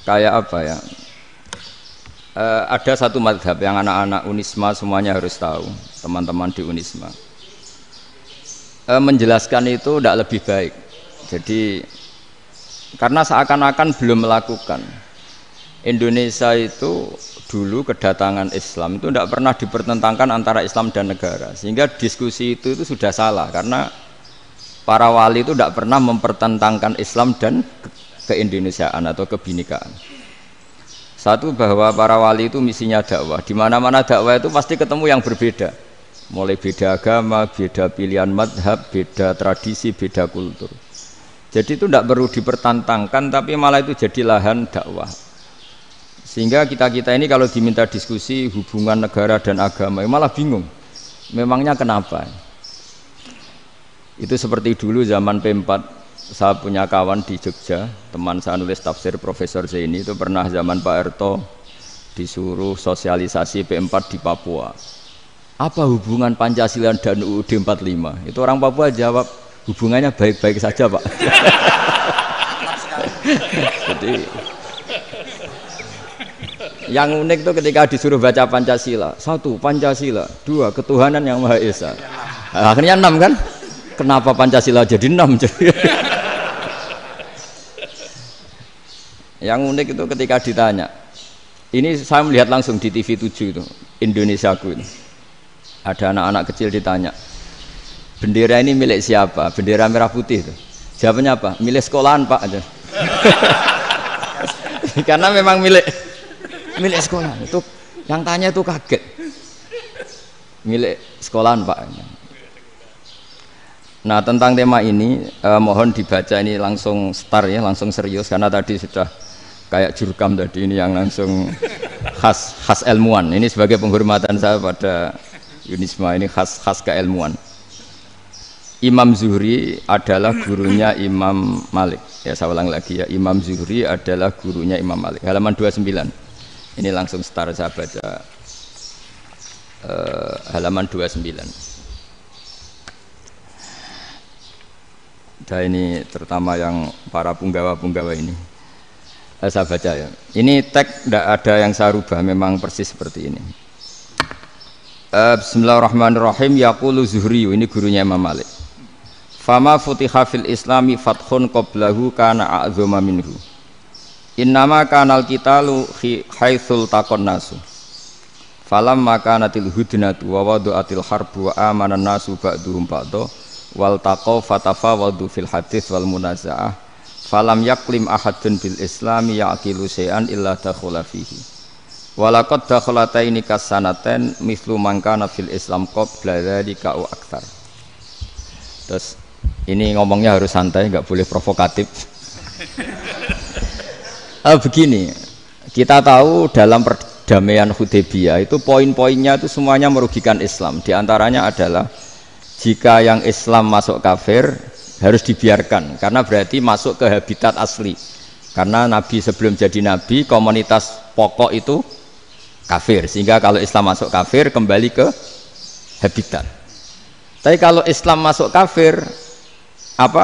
kayak apa ya? Ada satu madhab yang anak-anak Unisma semuanya harus tahu, teman-teman di Unisma. Menjelaskan itu tidak lebih baik. Jadi karena seakan-akan belum melakukan. Indonesia itu dulu kedatangan Islam itu tidak pernah dipertentangkan antara Islam dan negara, sehingga diskusi itu sudah salah karena para wali itu tidak pernah mempertentangkan Islam dan keindonesiaan atau kebinekaan. Satu, bahwa para wali itu misinya dakwah, di mana-mana dakwah itu pasti ketemu yang berbeda, mulai beda agama, beda pilihan madhab, beda tradisi, beda kultur. Jadi itu tidak perlu dipertentangkan, tapi malah itu jadi lahan dakwah. Sehingga kita ini kalau diminta diskusi hubungan negara dan agama malah bingung, memangnya kenapa? Itu seperti dulu zaman P4, saya punya kawan di Jogja, teman saya nulis tafsir Profesor Zaini, itu pernah zaman Pak Erto disuruh sosialisasi P4 di Papua. Apa hubungan Pancasila dan UUD 45? Itu orang Papua jawab, hubungannya baik-baik saja Pak. Jadi yang unik itu ketika disuruh baca Pancasila, 1 Pancasila, 2 ketuhanan yang Maha Esa. Akhirnya 6 kan? Kenapa Pancasila jadi 6? Yang unik itu ketika ditanya, ini saya melihat langsung di TV 7 itu, Indonesiaku itu. Ada anak-anak kecil ditanya, bendera ini milik siapa? Bendera merah putih itu. Jawabannya apa? Milik sekolahan Pak aja. Karena memang milik sekolah. Itu yang tanya itu kaget. Milik sekolahan Pak. Nah, tentang tema ini mohon dibaca ini langsung start ya, langsung serius karena tadi sudah kayak jurkam tadi, ini yang langsung khas ilmuwan. Ini sebagai penghormatan saya pada Unisma, ini khas keilmuan. Imam Zuhri adalah gurunya Imam Malik. Ya, saya ulang lagi ya, Imam Zuhri adalah gurunya Imam Malik. Halaman 29. Ini langsung start saya baca halaman 29. Dan ini terutama yang para punggawa-punggawa ini. Saya baca ya. Ini teks tidak ada yang saya rubah, memang persis seperti ini. Bismillahirrahmanirrahim. Yaqulu Zuhri, ini gurunya Imam Malik. Fama futiha fil islami fathun qablahu kana a'zama minhu. Innama kanal qitalu haitsul taqon nasu. Falam makanatil hudnatu wa wadu'atil harbu wa amanan nasu ba'duhum ba'da wal taqaw fatafawadu fil hadits wal munaza'ah. Falam yaklim ahadun bil islami yaqilu syai'an illa dakhula fihi. Walaqad dakhalataini kasanaten mithlu man kana fil islam qabla dzalika au aktsar. Terus ini ngomongnya harus santai, enggak boleh provokatif. Begini, kita tahu dalam perdamaian Hudaybiyah itu poin-poinnya itu semuanya merugikan Islam. Di antaranya adalah jika yang Islam masuk kafir harus dibiarkan, karena berarti masuk ke habitat asli. Karena Nabi sebelum jadi Nabi, komunitas pokok itu kafir, sehingga kalau Islam masuk kafir kembali ke habitat. Tapi kalau Islam masuk kafir,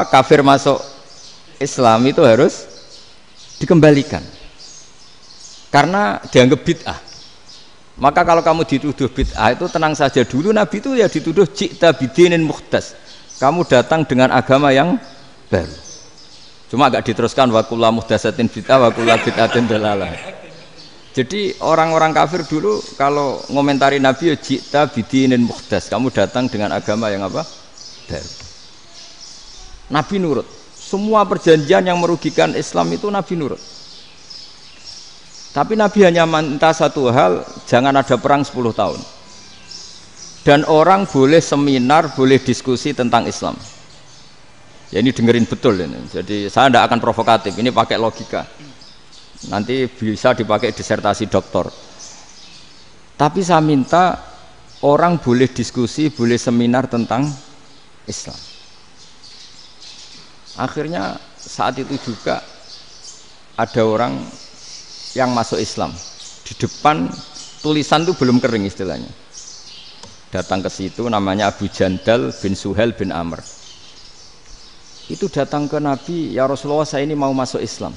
kafir masuk Islam itu harus dikembalikan karena dianggap bid'ah. Maka kalau kamu dituduh bid'ah itu tenang saja dulu, Nabi itu ya dituduh ji'ta bidinin muhdas, kamu datang dengan agama yang baru. Cuma agak diteruskan wa kullu muhdasatin bid'ah wa kullu bid'atin dalalah. Jadi orang-orang kafir dulu kalau ngomentari Nabi ya ji'ta bidinin muhdas, kamu datang dengan agama yang apa? Baru. Nabi nurut. Semua perjanjian yang merugikan Islam itu Nabi nurut. Tapi Nabi hanya minta satu hal, jangan ada perang 10 tahun. Dan orang boleh seminar, boleh diskusi tentang Islam. Ya ini dengerin betul ini. Jadi saya tidak akan provokatif, ini pakai logika. Nanti bisa dipakai disertasi doktor. Tapi saya minta orang boleh diskusi, boleh seminar tentang Islam. Akhirnya saat itu juga ada orang yang masuk Islam. Di depan tulisan itu belum kering istilahnya. Datang ke situ namanya Abu Jandal bin Suhail bin Amr. Itu datang ke Nabi, ya Rasulullah saya ini mau masuk Islam.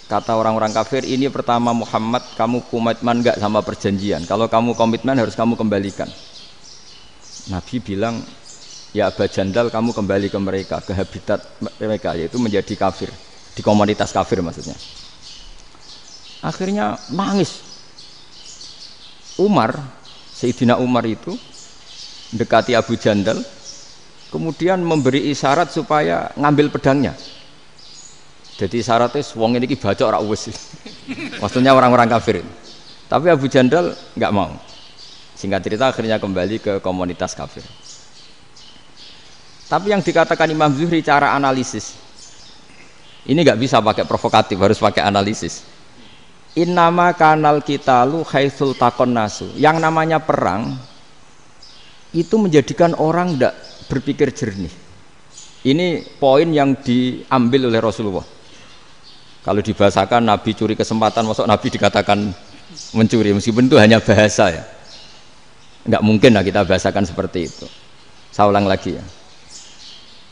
Kata orang-orang kafir, ini pertama Muhammad, kamu komitmen enggak sama perjanjian? Kalau kamu komitmen harus kamu kembalikan. Nabi bilang, ya Aba Jandal, kamu kembali ke mereka, ke habitat mereka, yaitu menjadi kafir, di komunitas kafir maksudnya. Akhirnya nangis. Umar, Sayyidina Umar itu mendekati Abu Jandal, kemudian memberi isyarat supaya ngambil pedangnya. Jadi syaratnya wong ini baca ora wis. Maksudnya orang-orang kafir. Tapi Abu Jandal enggak mau. Singkat cerita akhirnya kembali ke komunitas kafir. Tapi yang dikatakan Imam Zuhri cara analisis. Ini enggak bisa pakai provokatif, harus pakai analisis. Innama kanal qitalu haitsul taqon nasu. Yang namanya perang itu menjadikan orang enggak berpikir jernih. Ini poin yang diambil oleh Rasulullah. Kalau dibahasakan Nabi curi kesempatan, masuk Nabi dikatakan mencuri, meskipun itu hanya bahasa ya. Enggak mungkin lah kita bahasakan seperti itu. Saya ulang lagi ya.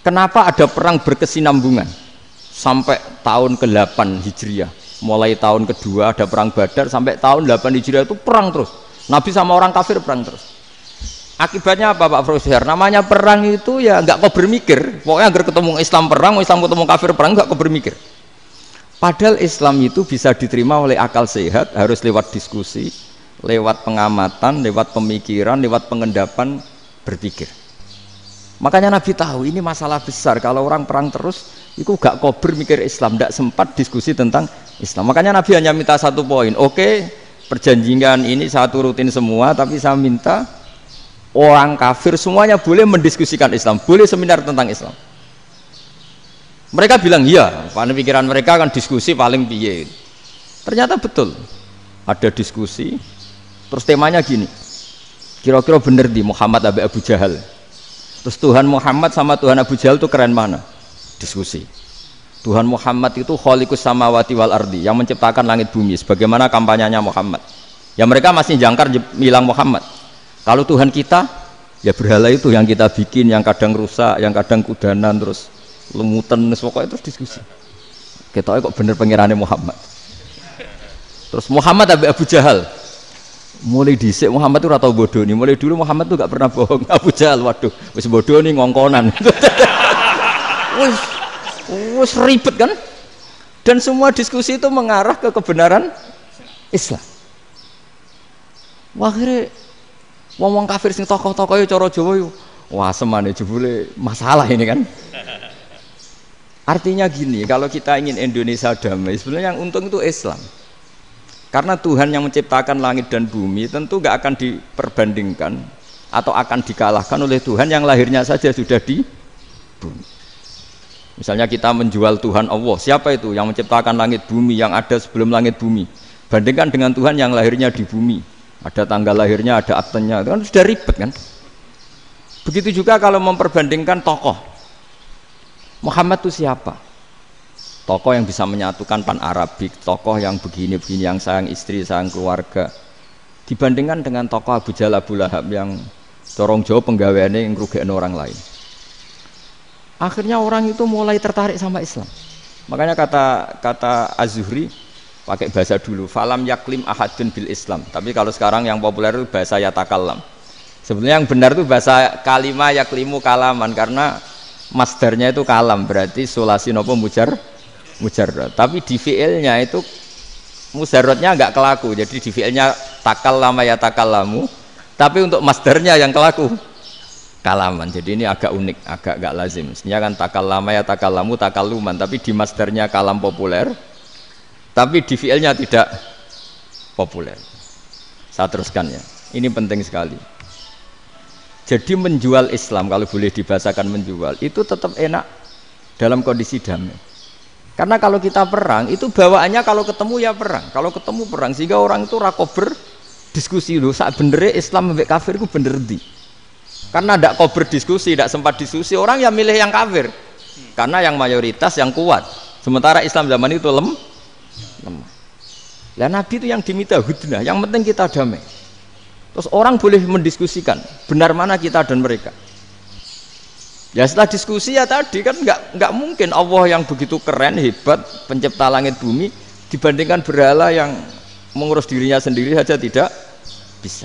Kenapa ada perang berkesinambungan sampai tahun ke-8 Hijriah? Mulai tahun kedua ada perang Badar sampai tahun 8 Hijriah itu perang terus. Nabi sama orang kafir perang terus. Akibatnya apa Pak Profesor? Namanya perang itu ya enggak kau bermikir. Pokoknya agar ketemu Islam perang, Islam ketemu kafir perang, enggak kau bermikir. Padahal Islam itu bisa diterima oleh akal sehat, harus lewat diskusi, lewat pengamatan, lewat pemikiran, lewat pengendapan berpikir. Makanya Nabi tahu ini masalah besar. Kalau orang perang terus, itu gak kober mikir Islam, gak sempat diskusi tentang Islam. Makanya Nabi hanya minta satu poin. Oke, perjanjian ini saya turutin semua, tapi saya minta orang kafir semuanya boleh mendiskusikan Islam, boleh seminar tentang Islam. Mereka bilang iya, pada pikiran mereka kan diskusi paling piye. Ternyata betul, ada diskusi. Terus temanya gini, kira-kira bener di Muhammad Abi Abu Jahal. Terus Tuhan Muhammad sama Tuhan Abu Jahal itu keren mana? Diskusi. Tuhan Muhammad itu khaliqus samawati wal ardi, yang menciptakan langit bumi. Sebagaimana kampanyenya Muhammad. Ya mereka masih jangkar bilang Muhammad. Kalau Tuhan kita, ya berhala itu yang kita bikin, yang kadang rusak, yang kadang kudanan terus lumutan, pokoknya terus diskusi. Kita kok bener pengirannya Muhammad. Terus Muhammad Abu Jahal. Mulai dhisik Muhammad itu ora tau bodoh nih. Mulai dulu Muhammad tuh gak pernah bohong. Abu Jahal, waduh, wis bodoh nih ngongkonan. Wis ribet kan? Dan semua diskusi itu mengarah ke kebenaran Islam. Akhirnya wong kafir sing tokoh-tokoh cara Jawa yo wah semane jebule masalah ini kan. Artinya gini, kalau kita ingin Indonesia damai, sebenarnya yang untung itu Islam. Karena Tuhan yang menciptakan langit dan bumi tentu gak akan diperbandingkan atau akan dikalahkan oleh Tuhan yang lahirnya saja sudah di bumi. Misalnya kita menjual Tuhan Allah, siapa itu yang menciptakan langit bumi, yang ada sebelum langit bumi? Bandingkan dengan Tuhan yang lahirnya di bumi, ada tanggal lahirnya, ada aktenya, itu kan sudah ribet kan? Begitu juga kalau memperbandingkan tokoh. Muhammad itu siapa? Tokoh yang bisa menyatukan pan Arabik, tokoh yang begini-begini, yang sayang istri, sayang keluarga. Dibandingkan dengan tokoh Abu Jahal, Abu Lahab yang corong jauh penggaweannya yang ngerugikan orang lain. Akhirnya orang itu mulai tertarik sama Islam. Makanya kata Az-Zuhri pakai bahasa dulu, falam yaklim ahadun bil Islam. Tapi kalau sekarang yang populer itu bahasa yatakallam. Sebenarnya yang benar itu bahasa kalimah yaklimu kalaman, karena masdarnya itu kalam, berarti sulasi nopo mujarrad. Tapi di fi'ilnya itu mujarradnya enggak kelaku. Jadi di fi'ilnya takallama ya takallamu, tapi untuk masdarnya yang kelaku kalaman. Jadi ini agak unik, agak enggak lazim. Sebenarnya kan takallama ya takallamu takalluman, tapi di masdarnya kalam populer, tapi di fi'ilnya tidak populer. Saya teruskan ya. Ini penting sekali. Jadi menjual Islam, kalau boleh dibahasakan menjual, itu tetap enak dalam kondisi damai. Karena kalau kita perang, itu bawaannya kalau ketemu ya perang. Kalau ketemu perang, sehingga orang itu rakober diskusi dulu. Saat benernya Islam sampai kafir itu bener di. Karena tidak kober diskusi, tidak sempat diskusi, orang yang milih yang kafir. Karena yang mayoritas yang kuat. Sementara Islam zaman itu lemah. Lah Nabi itu yang diminta hudnah, yang penting kita damai. Terus orang boleh mendiskusikan benar mana kita dan mereka. Ya setelah diskusi ya tadi kan nggak mungkin Allah yang begitu keren hebat pencipta langit bumi dibandingkan berhala yang mengurus dirinya sendiri saja tidak bisa.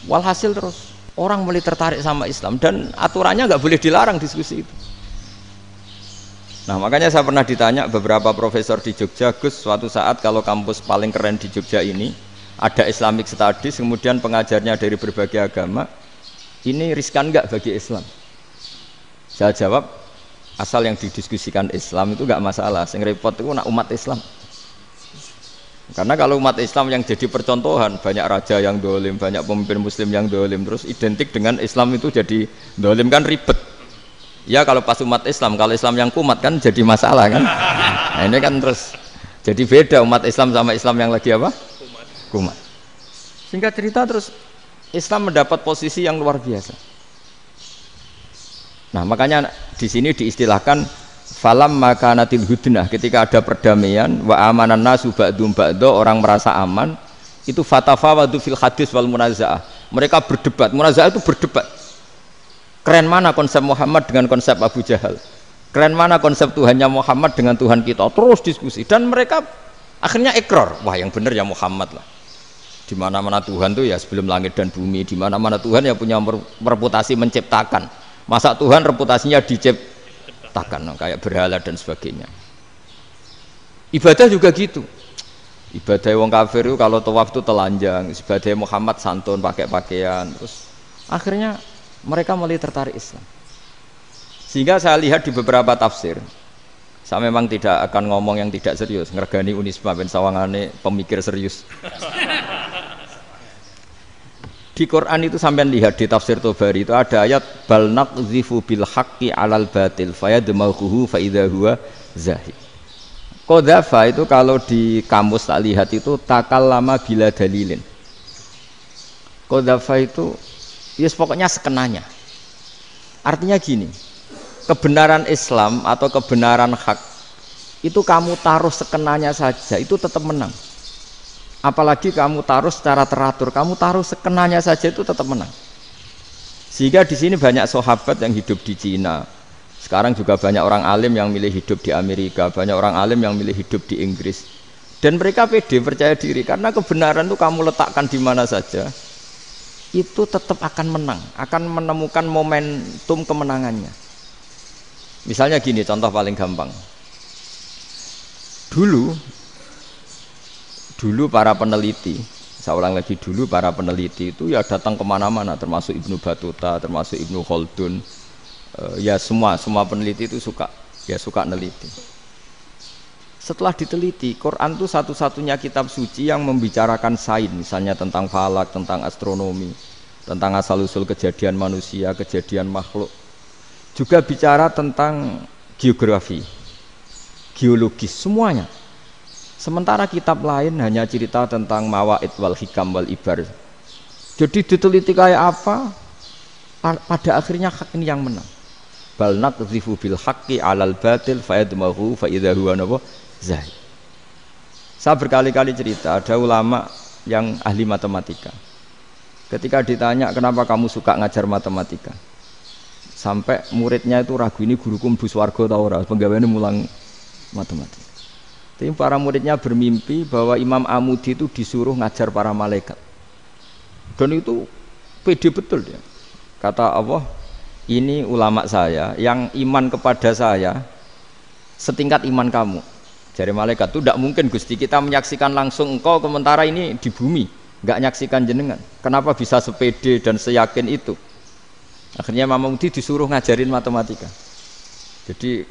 Walhasil terus orang mulai tertarik sama Islam dan aturannya nggak boleh dilarang diskusi itu. Nah makanya saya pernah ditanya beberapa profesor di Jogja, Gus, suatu saat kalau kampus paling keren di Jogja ini ada Islamic Studies, kemudian pengajarnya dari berbagai agama, ini riskan nggak bagi Islam? Saya jawab, asal yang didiskusikan Islam itu nggak masalah, yang repot itu umat Islam. Karena kalau umat Islam yang jadi percontohan, banyak raja yang dolim, banyak pemimpin muslim yang dolim, terus identik dengan Islam itu jadi dolim kan ribet. Ya kalau pas umat Islam, kalau Islam yang kumat kan jadi masalah kan. Nah ini kan terus jadi beda umat Islam sama Islam yang lagi apa? Kumat. Singkat cerita terus Islam mendapat posisi yang luar biasa. Nah makanya di sini diistilahkan falam makanatil hudnah, ketika ada perdamaian wa amanan nasu ba'dum ba'do, orang merasa aman, itu fatafawadu fil hadis wal munazaah, mereka berdebat. Munazaah itu berdebat, keren mana konsep Muhammad dengan konsep Abu Jahal, keren mana konsep Tuhannya Muhammad dengan Tuhan kita, terus diskusi. Dan mereka akhirnya ikrar, wah yang benar ya Muhammad lah. Di mana-mana Tuhan tuh ya sebelum langit dan bumi, di mana-mana Tuhan ya punya reputasi menciptakan. Masa Tuhan reputasinya diciptakan, kayak berhala dan sebagainya. Ibadah juga gitu. Ibadah wong kafir itu kalau tawaf itu telanjang, ibadah Muhammad santun pakai pakaian. Terus akhirnya mereka mulai tertarik Islam. Sehingga saya lihat di beberapa tafsir, saya memang tidak akan ngomong yang tidak serius, ngergani Unisba ben sawangane pemikir serius. Di Quran itu sampean lihat di tafsir Tobari itu ada ayat bal naqzifu bil haqqi 'alal batil fayadmaghuhu fa idza huwa zahid. Qadzafa itu kalau di kamus tak lihat itu takallama bila dalilin. Qadzafa itu ya pokoknya sekenanya. Artinya gini, kebenaran Islam atau kebenaran hak itu kamu taruh sekenanya saja itu tetap menang. Apalagi kamu taruh secara teratur, kamu taruh sekenanya saja itu tetap menang. Sehingga di sini banyak sahabat yang hidup di Cina. Sekarang juga banyak orang alim yang milih hidup di Amerika, banyak orang alim yang milih hidup di Inggris. Dan mereka pede, percaya diri karena kebenaran itu kamu letakkan di mana saja, itu tetap akan menang, akan menemukan momentum kemenangannya. Misalnya gini, contoh paling gampang. Dulu para peneliti, saya ulang lagi, dulu para peneliti itu ya datang kemana-mana, termasuk Ibnu Battuta, termasuk Ibnu Khaldun, ya semua peneliti itu suka neliti. Setelah diteliti, Quran itu satu-satunya kitab suci yang membicarakan sains, misalnya tentang falak, tentang astronomi, tentang asal-usul kejadian manusia, kejadian makhluk, juga bicara tentang geografi, geologis, semuanya. Sementara kitab lain hanya cerita tentang mawaid wal hikam wal ibar. Jadi diteliti kayak apa, pada akhirnya hak ini yang menang. Bal naqdhifu bil haqqi 'alal batil fayadmaghu fa idza huwa zahid. Saya berkali-kali cerita, ada ulama yang ahli matematika. Ketika ditanya kenapa kamu suka ngajar matematika, sampai muridnya itu ragu, ini guruku mlebu swarga ta ora, penggaweane mulang matematika. Tapi para muridnya bermimpi bahwa Imam Amudi itu disuruh ngajar para malaikat. Dan itu pede betul dia. Kata Allah, ini ulama saya yang iman kepada saya setingkat iman kamu. Jadi malaikat itu tidak mungkin Gusti kita menyaksikan langsung engkau, sementara ini di bumi nggak nyaksikan jenengan. Kenapa bisa sepede dan seyakin itu? Akhirnya Imam Amudi disuruh ngajarin matematika. Jadi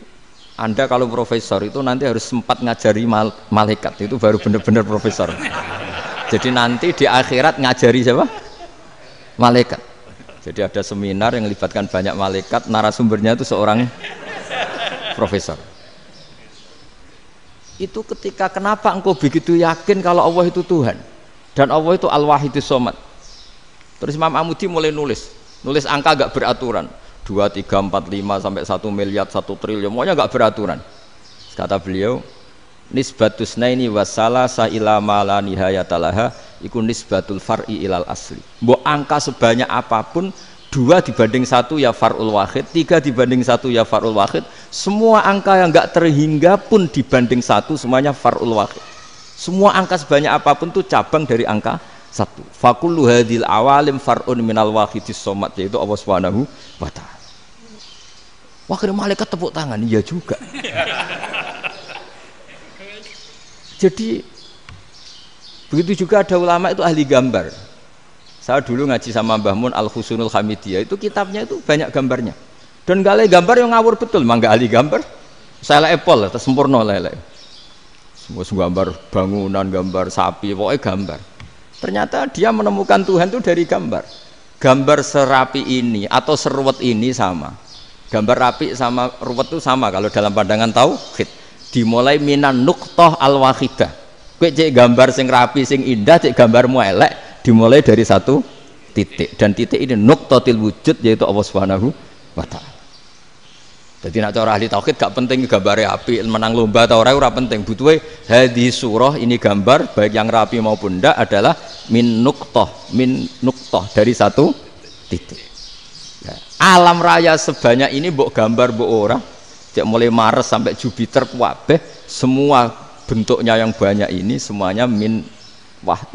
Anda kalau profesor itu nanti harus sempat ngajari malaikat, itu baru benar-benar profesor. Jadi nanti di akhirat ngajari siapa? Malaikat. Jadi ada seminar yang melibatkan banyak malaikat, narasumbernya itu seorang profesor. Itu ketika kenapa engkau begitu yakin kalau Allah itu Tuhan dan Allah itu Al-Wahidus Shomad. Terus Imam Amudi mulai nulis angka gak beraturan. 2, 3, 4, 5 sampai 1 miliar, 1 triliun, semuanya enggak beraturan. Kata beliau, nisbatus naini wasalasa ila ma la nihayatalaha iku nisbatul far'i ilal asli. Mbok angka sebanyak apapun, 2 2 dibanding 1 ya far'ul wahid, 3 dibanding 1 ya far'ul wahid. Semua angka yang enggak terhingga pun dibanding 1 semuanya far'ul wahid. Semua angka sebanyak apapun itu cabang dari angka 1. Fakullu hadhil awalim far'un minal wahidis somad, yaitu Allah Subhanahu wa ta'ala. Wakil malaikat tepuk tangan, iya juga. Jadi begitu juga ada ulama itu ahli gambar. Saya dulu ngaji sama Mbah Mun Al-Husunul Hamidiyah, itu kitabnya itu banyak gambarnya. Dan gale gambar yang ngawur betul, mangga ahli gambar. Saya Apple, terus sempurna lele. Semua gambar bangunan, gambar sapi, pokoknya gambar. Ternyata dia menemukan Tuhan itu dari gambar. Gambar serapi ini atau seruwet ini sama. Gambar rapi sama ruwet itu sama kalau dalam pandangan tauhid. Dimulai minan nuqtah al-wahidah. Kowe cek gambar sing rapi sing indah, cek gambarmu elek, dimulai dari 1 titik. Dan titik ini nuqtatil wujud, yaitu Allah Subhanahu wa ta'ala. Jadi nak cara ahli tauhid gak penting gambare api, menang lomba atau ora penting. Butuhe hadis surah ini gambar baik yang rapi maupun ndak adalah min nuqtah dari 1 titik. Alam raya sebanyak ini mbok gambar mbok ora, cek mulai Mars sampai Jupiter kabeh semua bentuknya yang banyak ini semuanya min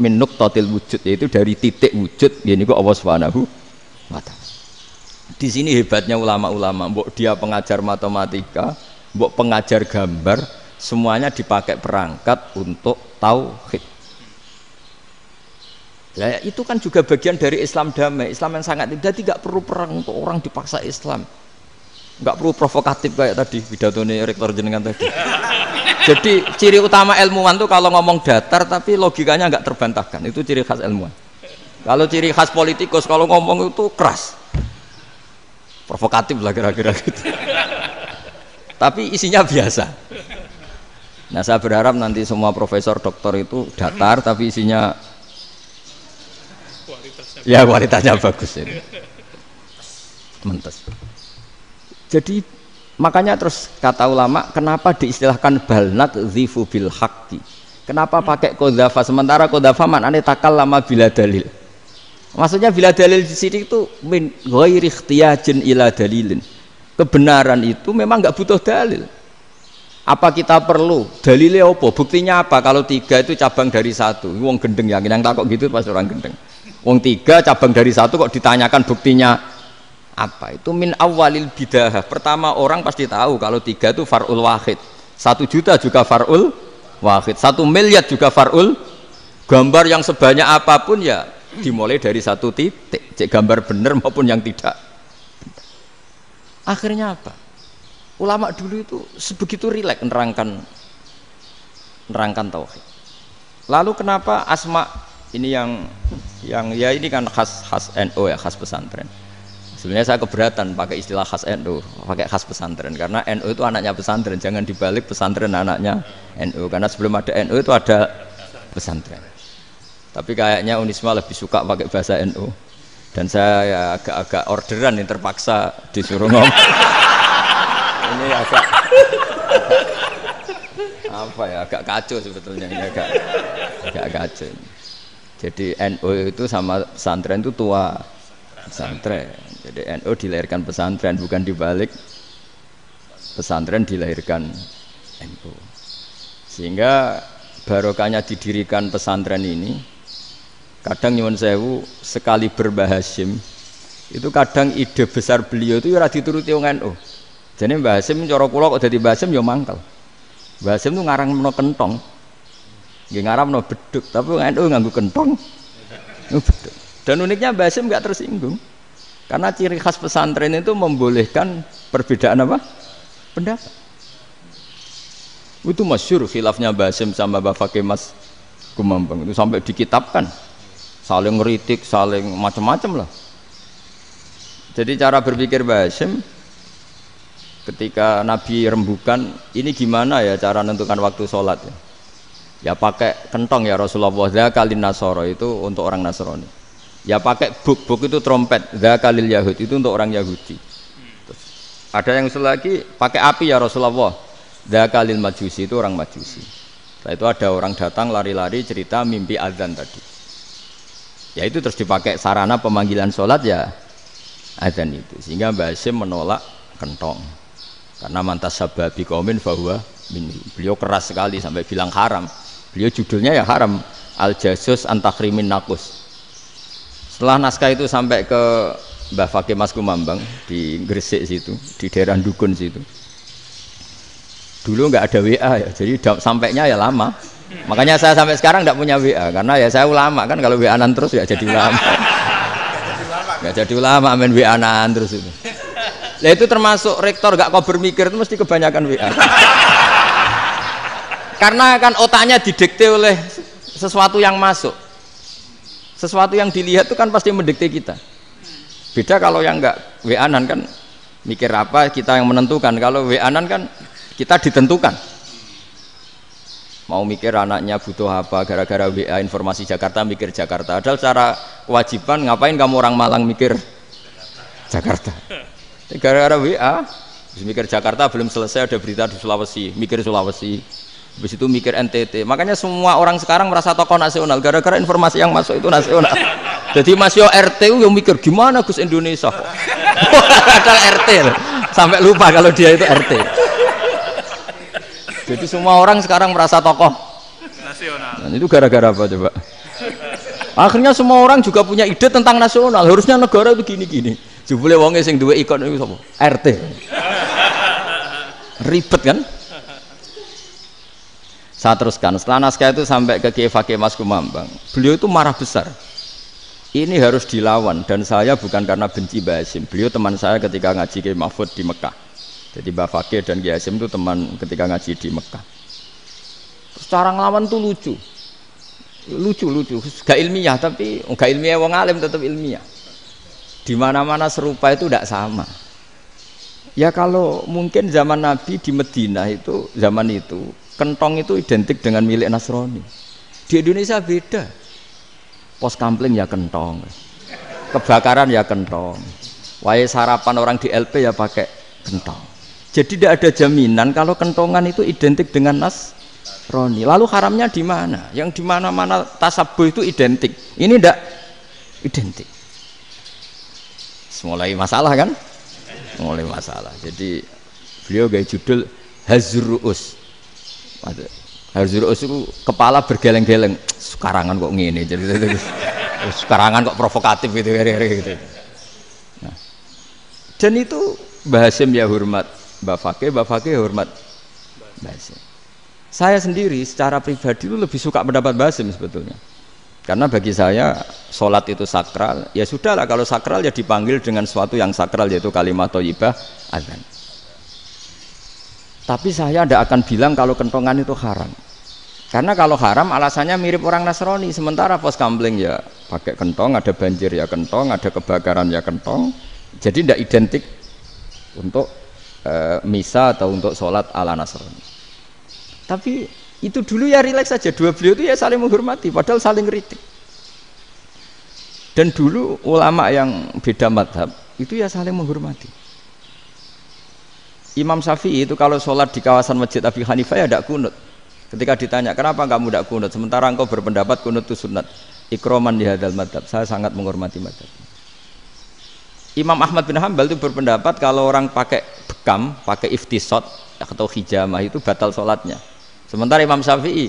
nuqtatil wujud, yaitu dari titik wujud, ini kok Allah Subhanahu wa ta'ala. Di sini hebatnya ulama-ulama, mbok dia pengajar matematika, mbok pengajar gambar, semuanya dipakai perangkat untuk tauhid. Ya, itu kan juga bagian dari Islam damai, Islam yang sangat jadi nggak perlu perang untuk orang dipaksa Islam, nggak perlu provokatif kayak tadi pidatonya rektor jenengan tadi. Jadi ciri utama ilmuwan tuh kalau ngomong datar tapi logikanya nggak terbantahkan, itu ciri khas ilmuwan. Kalau ciri khas politikus kalau ngomong itu keras, provokatif lah kira-kira gitu. Tapi isinya biasa. Nah saya berharap nanti semua profesor doktor itu datar tapi isinya ya kualitasnya bagus ini. Mentes. Jadi makanya terus kata ulama, kenapa diistilahkan balnat zifu bil haqqi? Kenapa pakai qadzafa sementara qadzafa maknane takallama bila dalil? Maksudnya bila dalil di sini itu min ghairi ikhtiyajin ila dalilin. Kebenaran itu memang enggak butuh dalil. Apa kita perlu dalilnya apa? Buktinya apa? Kalau 3 itu cabang dari 1. Wong gendeng yakin yang takut gitu pasti orang gendeng. Wong 3 cabang dari 1 kok ditanyakan buktinya apa? Itu min awalil bidah. Pertama orang pasti tahu kalau 3 itu far'ul wahid. 1 juta juga far'ul wahid. 1 miliar juga far'ul. Gambar yang sebanyak apapun ya dimulai dari 1 titik. Cek gambar benar maupun yang tidak. Akhirnya apa? Ulama dulu itu sebegitu rileks nerangkan tauhid. Lalu kenapa asma ini yang ya ini kan khas NU ya, khas pesantren. Sebenarnya saya keberatan pakai istilah khas NU, pakai khas pesantren karena NU itu anaknya pesantren, jangan dibalik pesantren anaknya NU karena sebelum ada NU itu ada pesantren. Tapi kayaknya Unisma lebih suka pakai bahasa NU dan saya ya agak orderan yang terpaksa disuruh ngomong. Ini agak apa ya, agak kacau sebetulnya ini agak kacau. Jadi NU itu sama pesantren itu tua pesantren. Jadi NU dilahirkan pesantren, bukan dibalik pesantren dilahirkan NU. Sehingga barokahnya didirikan pesantren ini, kadang nyuwun sewu sekali Mbah Hasyim itu kadang ide besar beliau itu ora dituruti wong NU. Jadi Mbah Hasyim cara kula kok dadi Mbah Hasyim ya mangkel. Mbah Hasyim itu ngarang kentong. Nggih ngaramno beduk, tapi NU nganggo kentong. Beduk. Dan uniknya Mbah Hasyim enggak tersinggung. Karena ciri khas pesantren itu membolehkan perbedaan apa? Pendapat. Itu masyhur khilafnya Mbah Hasyim sama Mbah Fakih Mas Kumambang itu sampai dikitabkan. Saling ngeritik, saling macam-macam lah. Jadi cara berpikir Mbah Hasyim ketika Nabi rembukan, ini gimana ya cara menentukan waktu sholat ya? Ya pakai kentong ya Rasulullah, dzakalin nasara itu untuk orang Nasrani. Ya pakai buk itu trompet, dzakalil Yahud itu untuk orang Yahudi. Terus, ada yang usul lagi pakai api ya Rasulullah, dzakalil Majusi itu orang Majusi. Setelah itu ada orang datang lari-lari cerita mimpi azan tadi. Ya itu terus dipakai sarana pemanggilan sholat ya adzan itu. Sehingga Mbah Hasyim menolak kentong. Karena mantas sababi qaumin fahuwa minni. Beliau keras sekali sampai bilang haram. Beliau judulnya ya haram. Al-Jasus Antakhrimin Nakus. Setelah naskah itu sampai ke Mbah Fakih Mas Kumambang di Gresik situ, di daerah Dukun situ. Dulu nggak ada WA ya, jadi sampainya ya lama. Makanya saya sampai sekarang nggak punya WA, karena ya saya ulama kan, kalau WA-an terus ya jadi ulama. Nggak jadi ulama, main WA-an terus itu. Nah itu termasuk rektor nggak kober mikir itu mesti kebanyakan WA. Karena kan otaknya didikte oleh sesuatu yang masuk. Sesuatu yang dilihat itu kan pasti mendikte kita. Beda kalau yang nggak WA-an kan mikir apa kita yang menentukan. Kalau WA-an kan kita ditentukan. Mau mikir anaknya butuh apa, gara-gara WA informasi Jakarta mikir Jakarta. Padahal secara kewajiban ngapain kamu orang Malang mikir Jakarta? Gara-gara WA mikir Jakarta belum selesai ada berita di Sulawesi, mikir Sulawesi. Habis itu mikir NTT. Makanya semua orang sekarang merasa tokoh nasional gara-gara informasi yang masuk itu nasional. Jadi Mas Yo RT yang mikir gimana Gus Indonesia kok. Ada RT loh. Sampai lupa kalau dia itu RT. Jadi semua orang sekarang merasa tokoh nasional. Dan itu gara-gara apa coba? Akhirnya semua orang juga punya ide tentang nasional. Harusnya negara itu gini-gini. Jebule wonge sing duwe ikon itu sapa? RT. Ribet kan? Saya teruskan, setelah naskah itu sampai ke Kiai Fakih Mas Kumambang, beliau itu marah besar. Ini harus dilawan, dan saya bukan karena benci Mbah Hasyim. Beliau teman saya ketika ngaji Kiai Mahfud di Mekah. Jadi Mbah Fakih dan Kiai Hasyim itu teman ketika ngaji di Mekah. Terus cara ngelawan tuh lucu. Lucu. Gak ilmiah, tapi gak ilmiah wong alim tetap ilmiah. Di mana-mana serupa itu tidak sama. Ya kalau mungkin zaman Nabi di Madinah itu, zaman itu kentong itu identik dengan milik Nasrani. Di Indonesia beda. Pos kampling ya kentong, kebakaran ya kentong, wae sarapan orang di LP ya pakai kentong. Jadi tidak ada jaminan kalau kentongan itu identik dengan Nasrani. Lalu haramnya di mana? Yang di mana-mana tasabuh itu identik. Ini tidak identik. Mulai masalah kan? Mulai masalah. Jadi beliau gaya judul Hazruus. Hazruus itu kepala bergeleng-geleng. Sekarangan kok ngene jadi sekarangan kok provokatif gitu gitu. Nah. Dan itu Mbah Hasyim ya hormat Mbah Fakih hormat Mbah Hasyim. Saya sendiri secara pribadi itu lebih suka pendapat Mbah Hasyim sebetulnya. Karena bagi saya sholat itu sakral, ya sudahlah kalau sakral ya dipanggil dengan sesuatu yang sakral yaitu kalimat thayyibah adzan. Tapi saya tidak akan bilang kalau kentongan itu haram. Karena kalau haram alasannya mirip orang Nasrani. Sementara pos kampling ya pakai kentong, ada banjir ya kentong, ada kebakaran ya kentong. Jadi tidak identik untuk misa atau untuk sholat ala Nasrani. Tapi itu dulu ya rileks saja. Dua beliau itu ya saling menghormati, padahal saling kritik. Dan dulu ulama yang beda madhab itu ya saling menghormati. Imam Syafi'i itu kalau sholat di kawasan Masjid Abi Hanifah ya tidak kunut. Ketika ditanya kenapa kamu tidak kunut, sementara engkau berpendapat kunut itu sunat. Ikroman di hadal madhab, saya sangat menghormati madhab. Imam Ahmad bin Hanbal itu berpendapat kalau orang pakai bekam, pakai iftisot atau hijamah itu batal sholatnya. Sementara Imam Syafi'i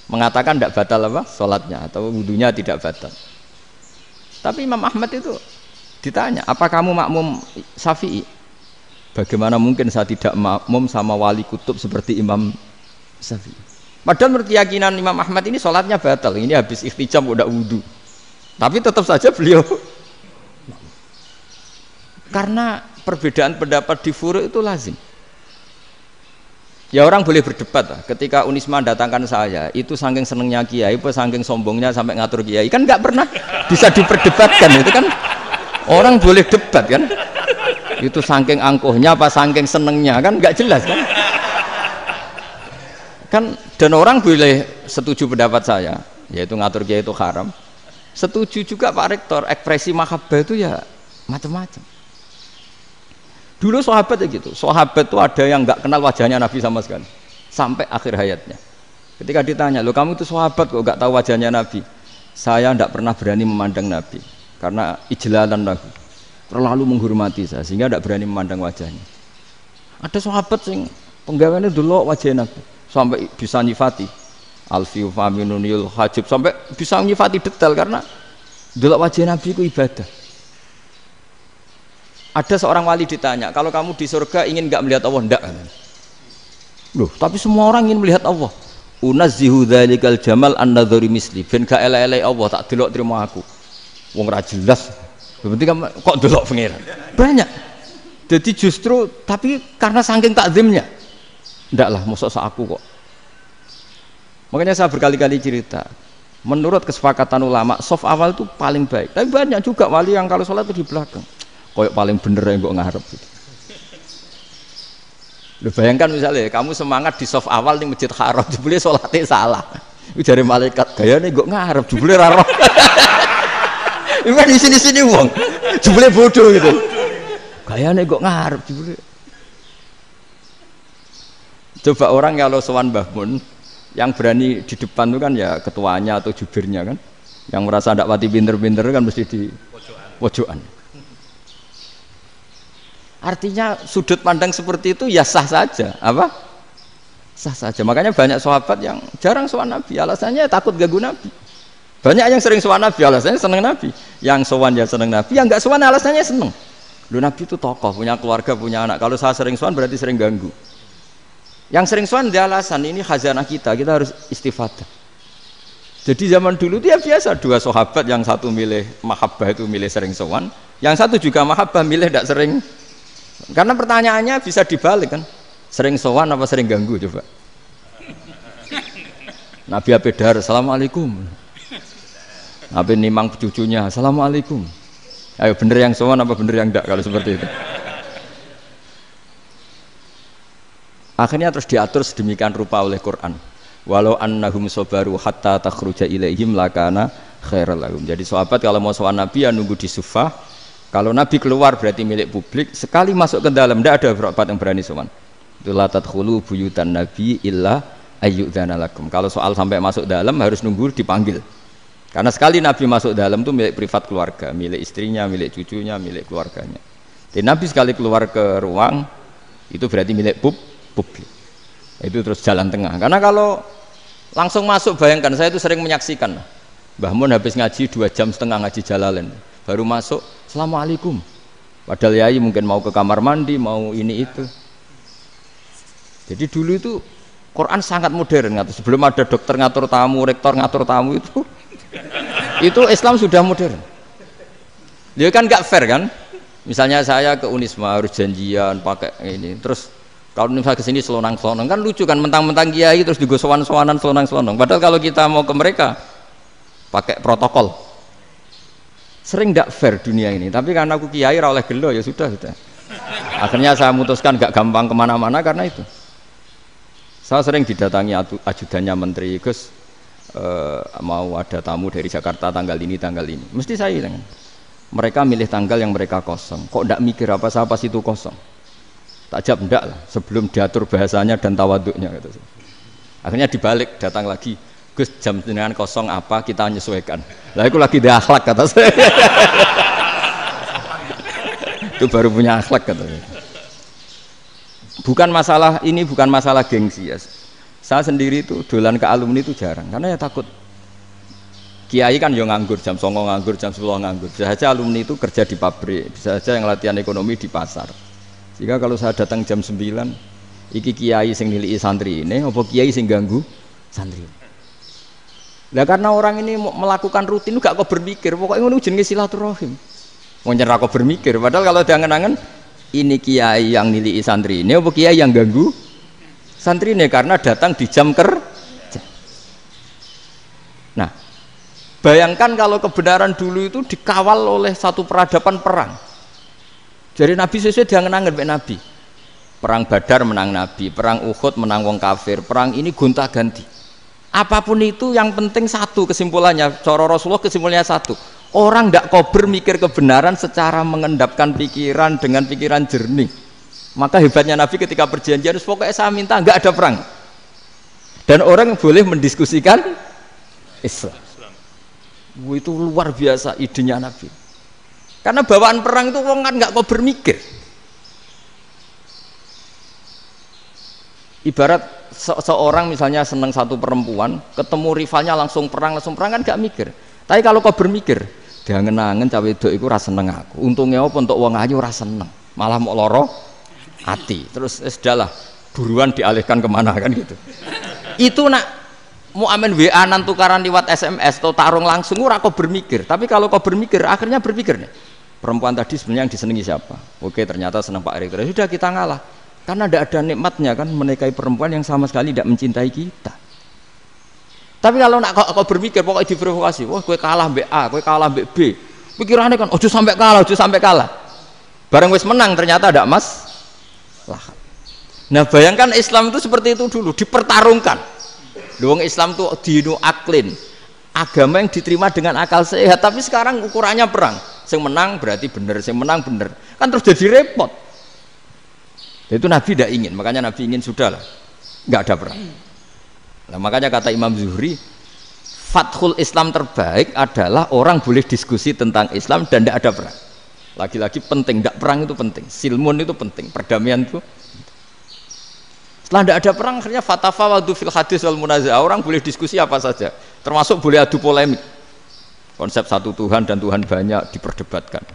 mengatakan tidak batal apa sholatnya atau wudunya tidak batal. Tapi Imam Ahmad itu ditanya, apa kamu makmum Syafi'i? Bagaimana mungkin saya tidak makmum sama wali kutub seperti Imam Syafi'i? Padahal menurut keyakinan Imam Ahmad ini sholatnya batal. Ini habis ikhtijam udah wudu. Tapi tetap saja beliau karena perbedaan pendapat di furu' itu lazim. Ya orang boleh berdebat lah. Ketika Unisma datangkan saya, itu saking senengnya kiai, saking sombongnya sampai ngatur kiai, kan nggak pernah bisa diperdebatkan. Itu kan orang boleh debat kan? Itu saking angkuhnya apa saking senengnya kan nggak jelas kan? Kan dan orang boleh setuju pendapat saya, yaitu ngatur kiai itu haram. Setuju juga Pak Rektor, ekspresi mahabbah itu ya macam-macam. Dulu sahabat ya gitu, sahabat itu ada yang nggak kenal wajahnya Nabi sama sekali sampai akhir hayatnya. Ketika ditanya, lo kamu itu sahabat kok nggak tahu wajahnya Nabi? Saya tidak pernah berani memandang Nabi karena ijlalan lagu, terlalu menghormati saya sehingga tidak berani memandang wajahnya. Ada sahabat sing penggaweane delok wajah Nabi sampai bisa nyifati alfiu faminunil hajib, sampai bisa nyifati detail karena delok wajah Nabi itu ibadah. Ada seorang wali ditanya, kalau kamu di surga ingin nggak melihat Allah? Enggak. Loh, tapi semua orang ingin melihat Allah. Unazzihu dzalikal jamal an-nadhari misli, ben gak elek-elek Allah tak delok terima aku. Wong ra jelas. Berarti kok delok pangeran. Banyak. Jadi justru tapi karena saking takzimnya. Ndak lah, mosok sak aku kok. Makanya saya berkali-kali cerita. Menurut kesepakatan ulama, soft awal itu paling baik. Tapi banyak juga wali yang kalau sholat itu di belakang. Koyok paling bener yang kok ngarep gitu. Lu bayangkan misalnya kamu semangat di soft awal di Masjid Haram, jebule sholatnya salah. Itu dari malaikat gayane kok ngarep, jebule ra roh. Iku di sini-sini wong. Jebule bodoh gitu. Gayane kok ngarep jebule. Coba orang kalau sowan Mbah Mun yang berani di depan itu kan ya ketuanya atau jubirnya kan. Yang merasa ndak pati pinter-pinter kan mesti di pojokan. Artinya sudut pandang seperti itu ya sah saja, apa? Sah saja. Makanya banyak sahabat yang jarang sowan Nabi, alasannya takut ganggu Nabi. Banyak yang sering sowan Nabi, alasannya seneng Nabi. Yang sowan ya seneng Nabi, yang enggak sowan alasannya seneng. Lu Nabi itu tokoh, punya keluarga, punya anak. Kalau saya sering sowan berarti sering ganggu. Yang sering sowan dia alasan ini khazanah kita harus istifadah. Jadi zaman dulu dia biasa dua sahabat, yang satu milih mahabbah itu milih sering sowan, yang satu juga mahabbah milih tidak sering. Karena pertanyaannya bisa dibalik kan, sering sowan apa sering ganggu coba. Nabi Abedar, assalamualaikum. Nabi nimang cucunya, assalamualaikum. Ayo bener yang sowan apa bener yang enggak kalau seperti itu. Akhirnya terus diatur sedemikian rupa oleh Quran. Walau annahum sabaru hatta takhruja ilaihim lakana khairal lahum. Jadi sahabat kalau mau sowan Nabi ya nunggu di sufah. Kalau Nabi keluar berarti milik publik. Sekali masuk ke dalam tidak ada sahabat yang berani sowan. Itu la tadkhulu buyutan Nabi illa ayyudzana lakum. Kalau soal sampai masuk dalam harus nunggu dipanggil. Karena sekali Nabi masuk dalam itu milik privat keluarga, milik istrinya, milik cucunya, milik keluarganya. Jadi Nabi sekali keluar ke ruang itu berarti milik publik. Itu terus jalan tengah. Karena kalau langsung masuk, bayangkan saya itu sering menyaksikan. Mbah Mun habis ngaji 2,5 jam ngaji Jalalain, baru masuk, assalamualaikum. Padahal yai mungkin mau ke kamar mandi, mau ini itu. Jadi dulu itu Quran sangat modern. Sebelum ada dokter ngatur tamu, rektor ngatur tamu itu Islam sudah modern. Dia kan gak fair kan? Misalnya saya ke Unisma harus janjian pakai ini, terus kalau misalnya ke sini selonang-selonang kan lucu kan, mentang-mentang kiai terus digosowan-sowanan selonang-selonang. Padahal kalau kita mau ke mereka pakai protokol. Sering tidak fair dunia ini, tapi karena aku kiai ra oleh gelo ya sudah. Akhirnya saya memutuskan gak gampang kemana-mana karena itu. Saya sering didatangi ajudannya menteri, Gus mau ada tamu dari Jakarta tanggal ini, mesti saya bilang, mereka milih tanggal yang mereka kosong, kok tidak mikir apa saya pas itu kosong. Tak jawab enggak lah, sebelum diatur bahasanya dan tawaduknya gitu. Akhirnya dibalik, datang lagi, Gus jam dengan kosong apa kita menyesuaikan. Lah itu lagi dia akhlak kata saya. Itu baru punya akhlak kata saya. Bukan masalah ini, bukan masalah gengsi ya. Saya sendiri itu dolan ke alumni itu jarang, karena ya takut. Kiai kan ya nganggur, jam 9 nganggur, jam 10 nganggur. Bisa saja alumni itu kerja di pabrik, bisa saja yang latihan ekonomi di pasar. Jika kalau saya datang jam 9, iki kiai sing nilai santri ini, apa kiai sing ganggu santri. Nah karena orang ini melakukan rutin, gak kok berpikir, pokoknya ngono jenenge silaturahim. Mau nyerah kok berpikir, padahal kalau diangen-angen ini kiai yang nilai santri ini, apa kiai yang ganggu santri ini karena datang di jam kerja. Nah, bayangkan kalau kebenaran dulu itu dikawal oleh satu peradaban perang. Jadi Nabi sesuai diangen-angen mbek Nabi. Perang Badar menang Nabi, perang Uhud menang wong kafir, perang ini gonta-ganti. Apapun itu yang penting satu kesimpulannya, cara Rasulullah kesimpulannya satu. Orang tidak kober mikir kebenaran secara mengendapkan pikiran dengan pikiran jernih. Maka hebatnya Nabi ketika perjanjian, pokoknya saya minta nggak ada perang. Dan orang boleh mendiskusikan Islam. Itu luar biasa idenya Nabi. Karena bawaan perang itu wong kan nggak kok bermikir. Ibarat seorang misalnya seneng satu perempuan, ketemu rivalnya langsung perang kan nggak mikir. Tapi kalau kau bermikir, dia ngenangen cawe wedok iku ora seneng aku. Untungnya apa untuk wong ayu ora seneng, malah mau loro hati. Terus sudahlah, buruan dialihkan kemana kan gitu. Itu nak mau amen WA nan tukaran lewat SMS atau tarung langsung ora kau bermikir. Tapi kalau kau bermikir, akhirnya berpikir nih. Perempuan tadi sebenarnya yang disenangi siapa? Oke, ternyata senang Pak Erick. Sudah kita ngalah. Karena tidak ada nikmatnya kan menikahi perempuan yang sama sekali tidak mencintai kita. Tapi kalau nak kau berpikir pokoknya diprovokasi, wah kue kalah mbak A, kue kalah mbak B. Pikirannya kan, ojo sampai kalah. Bareng wis menang ternyata ada mas. Lah. Nah bayangkan Islam itu seperti itu dulu, dipertarungkan. Luang Islam itu dinu aklin, agama yang diterima dengan akal sehat. Tapi sekarang ukurannya perang. Yang menang berarti benar, yang menang benar. Kan terus jadi repot. Itu Nabi tidak ingin, makanya Nabi ingin sudahlah, nggak ada perang. Nah, makanya kata Imam Zuhri, fathul Islam terbaik adalah orang boleh diskusi tentang Islam dan tidak ada perang. Lagi-lagi penting, tidak perang itu penting, silmun itu penting, perdamaian itu. Setelah tidak ada perang, akhirnya fatafawadu fil hadis wal munazah, orang boleh diskusi apa saja, termasuk boleh adu polemik. Konsep satu Tuhan dan Tuhan banyak diperdebatkan.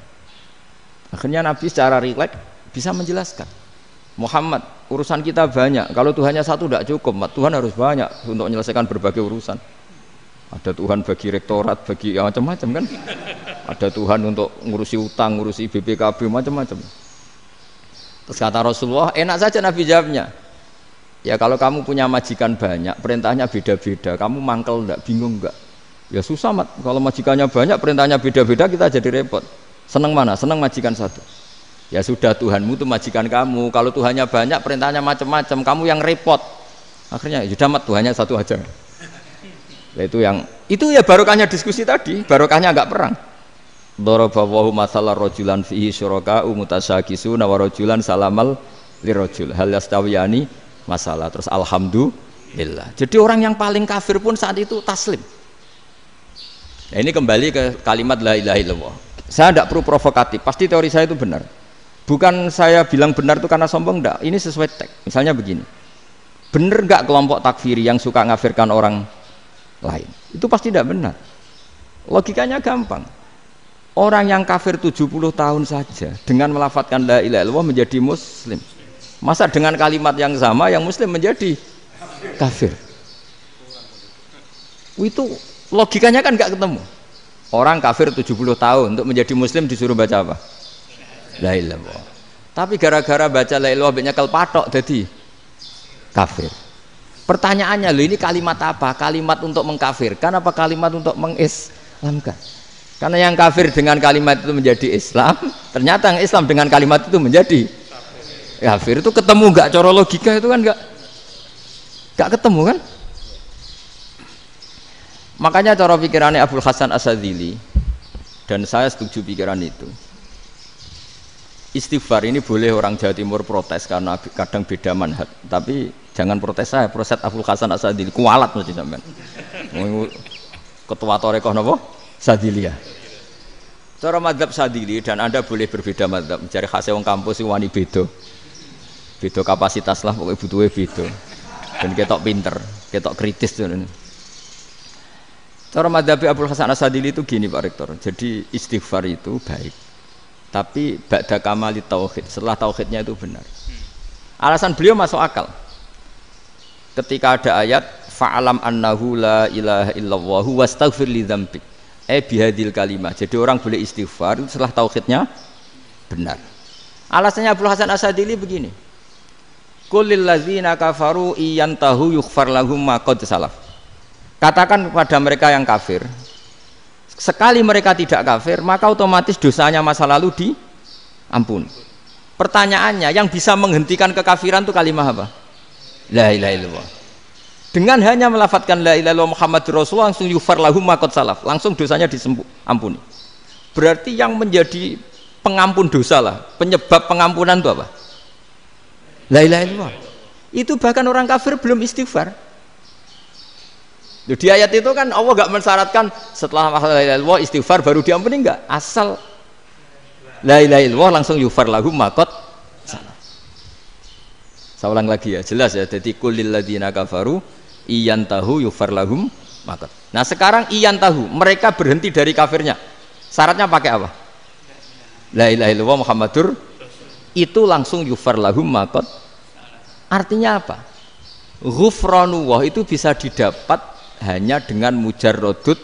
Akhirnya Nabi secara rileks bisa menjelaskan. Muhammad, urusan kita banyak. Kalau Tuhannya satu tidak cukup, Tuhan harus banyak untuk menyelesaikan berbagai urusan. Ada Tuhan bagi rektorat, bagi macam-macam kan. Ada Tuhan untuk ngurusi utang, ngurusi BPKB, macam-macam. Terus kata Rasulullah, enak saja Nabi jawabnya. Ya kalau kamu punya majikan banyak, perintahnya beda-beda, kamu mangkel enggak, bingung enggak? Ya susah mat, kalau majikannya banyak, perintahnya beda-beda, kita jadi repot. Seneng mana? Seneng majikan satu. Ya sudah, Tuhanmu itu majikan kamu. Kalau Tuhannya banyak, perintahnya macam-macam, kamu yang repot. Akhirnya ya sudah mat, Tuhannya satu aja. Nah, itu ya barokahnya diskusi tadi, barokahnya enggak perang. Daraballahu mathalan rajulan fihi syuraka'u mutasyakisuna wa rajulan salamal lirajul hal yastawiyani masalah. Terus alhamdulillah. Jadi orang yang paling kafir pun saat itu taslim. Nah, ini kembali ke kalimat la ilaha illallah. Saya tidak perlu provokatif, pasti teori saya itu benar. Bukan saya bilang benar itu karena sombong, enggak. Ini sesuai teks. Misalnya begini, benar enggak kelompok takfiri yang suka ngafirkan orang lain? Itu pasti tidak benar. Logikanya gampang. Orang yang kafir 70 tahun saja dengan melafadzkan la ilaha illallah menjadi muslim. Masa dengan kalimat yang sama yang muslim menjadi kafir? Itu logikanya kan enggak ketemu. Orang kafir 70 tahun untuk menjadi muslim disuruh baca apa? La ilaha illallah. Tapi gara-gara baca la ilaha illallah nyekel patok jadi kafir. Pertanyaannya, loh ini kalimat apa? Kalimat untuk mengkafirkan apa kalimat untuk mengislamkan? Karena yang kafir dengan kalimat itu menjadi Islam, ternyata yang Islam dengan kalimat itu menjadi kafir. Itu ketemu enggak cara logika itu kan enggak ketemu kan? Makanya cara pikirannya Abul Hasan Asyadzili, dan saya setuju pikiran itu. Istighfar ini boleh orang Jawa Timur protes karena kadang beda manhaj, tapi jangan protes saya, protes Abul Hasan Asyadzili, kualat mesti sampean. Ketua Torekoh napa? Sadziliyah. Cara madzhab Sadzili, dan Anda boleh berbeda madzhab, mencari khasnya wong kampus itu wani beda. Beda kapasitas lah, pokoknya butuhnya beda. Dan ketok pinter, ketok kritis tuh. Cara madzhab Abul Hasan Asyadzili itu gini Pak Rektor. Jadi istighfar itu baik. Tapi ba'da kamali tauhid, setelah tauhidnya itu benar. Alasan beliau masuk akal. Ketika ada ayat fa'alam annahu la ilaha illallah wastaghfir li dzambik. Bihadil kalimah. Jadi orang boleh istighfar setelah tauhidnya benar. Alasannya Abul Hasan Asyadzili begini. Qul lil ladzina kafaru iyantahu yughfar lahum ma qad salaf. Katakan kepada mereka yang kafir, sekali mereka tidak kafir, maka otomatis dosanya masa lalu diampuni. Pertanyaannya, yang bisa menghentikan kekafiran itu kalimat apa? La ilaha illallah. Dengan hanya melafadzkan la ilaha illallah Muhammadur Rasulullah, langsung yughfar lahum ma qad salaf, langsung dosanya diampuni. Berarti yang menjadi pengampun dosa lah, penyebab pengampunan itu apa? La ilaha illallah. Itu bahkan orang kafir belum istighfar. Di ayat itu kan Allah enggak mensyaratkan setelah la ilaha illallah istighfar baru diampuni, enggak. Asal la ilaha illallah langsung yufar lahum makot salah. Saya ulang lagi ya, jelas ya. Jadi kulil ladzina kafaru iyantahu yufar lahum makot. Nah sekarang iyantahu, mereka berhenti dari kafirnya. Syaratnya pakai apa? La ilaha illallah Muhammadur, itu langsung yufar lahum makot. Artinya apa? Ghufranullah itu bisa didapat hanya dengan mujarrodut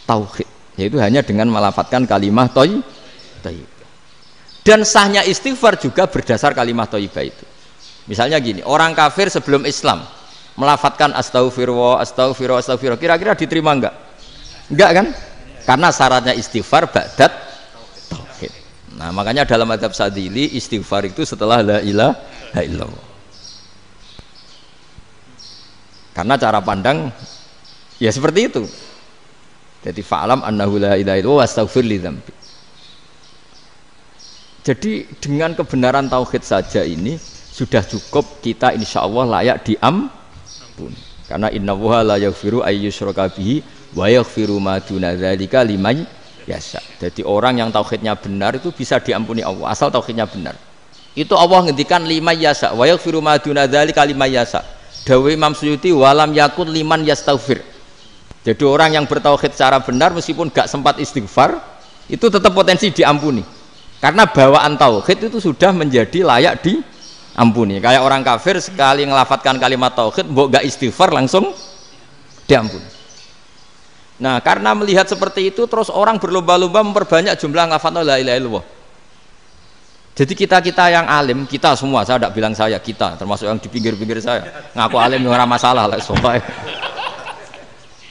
tauhid, yaitu hanya dengan melafadzkan kalimah thayyibah. Dan sahnya istighfar juga berdasar kalimah thayyibah itu. Misalnya gini, orang kafir sebelum Islam melafadzkan astaghfirullah, astaghfirullah, astaghfirullah, kira-kira diterima enggak? Enggak kan? Karena syaratnya istighfar ba'dat tauhid. Nah makanya dalam mazhab Sadzili istighfar itu setelah la ilaha illallah. Karena cara pandang ya seperti itu. Jadi fa'lam annahu la ilaha illallah wastaghfir li dzambi. Jadi dengan kebenaran tauhid saja ini sudah cukup kita insya Allah layak diampuni. Karena innallaha la yaghfiru ayyusyraka bihi wa yaghfiru ma duna dzalika liman yasha. Jadi orang yang tauhidnya benar itu bisa diampuni Allah asal tauhidnya benar. Itu Allah ngendikan liman yasha wa yaghfiru ma duna dzalika liman yasha. Dawe Imam Suyuti walam yakun liman yastaghfir. Jadi orang yang bertauhid secara benar meskipun gak sempat istighfar itu tetap potensi diampuni. Karena bawaan tauhid itu sudah menjadi layak diampuni. Kayak orang kafir sekali ngelafatkan kalimat tauhid mbok gak istighfar langsung diampuni. Nah, karena melihat seperti itu terus orang berlomba-lomba memperbanyak jumlah ngelafatkan la ilaha illallah. Jadi kita yang alim, kita semua, saya tidak bilang saya, kita termasuk yang di pinggir-pinggir saya ngaku alim yang ora masalah lah soalnya.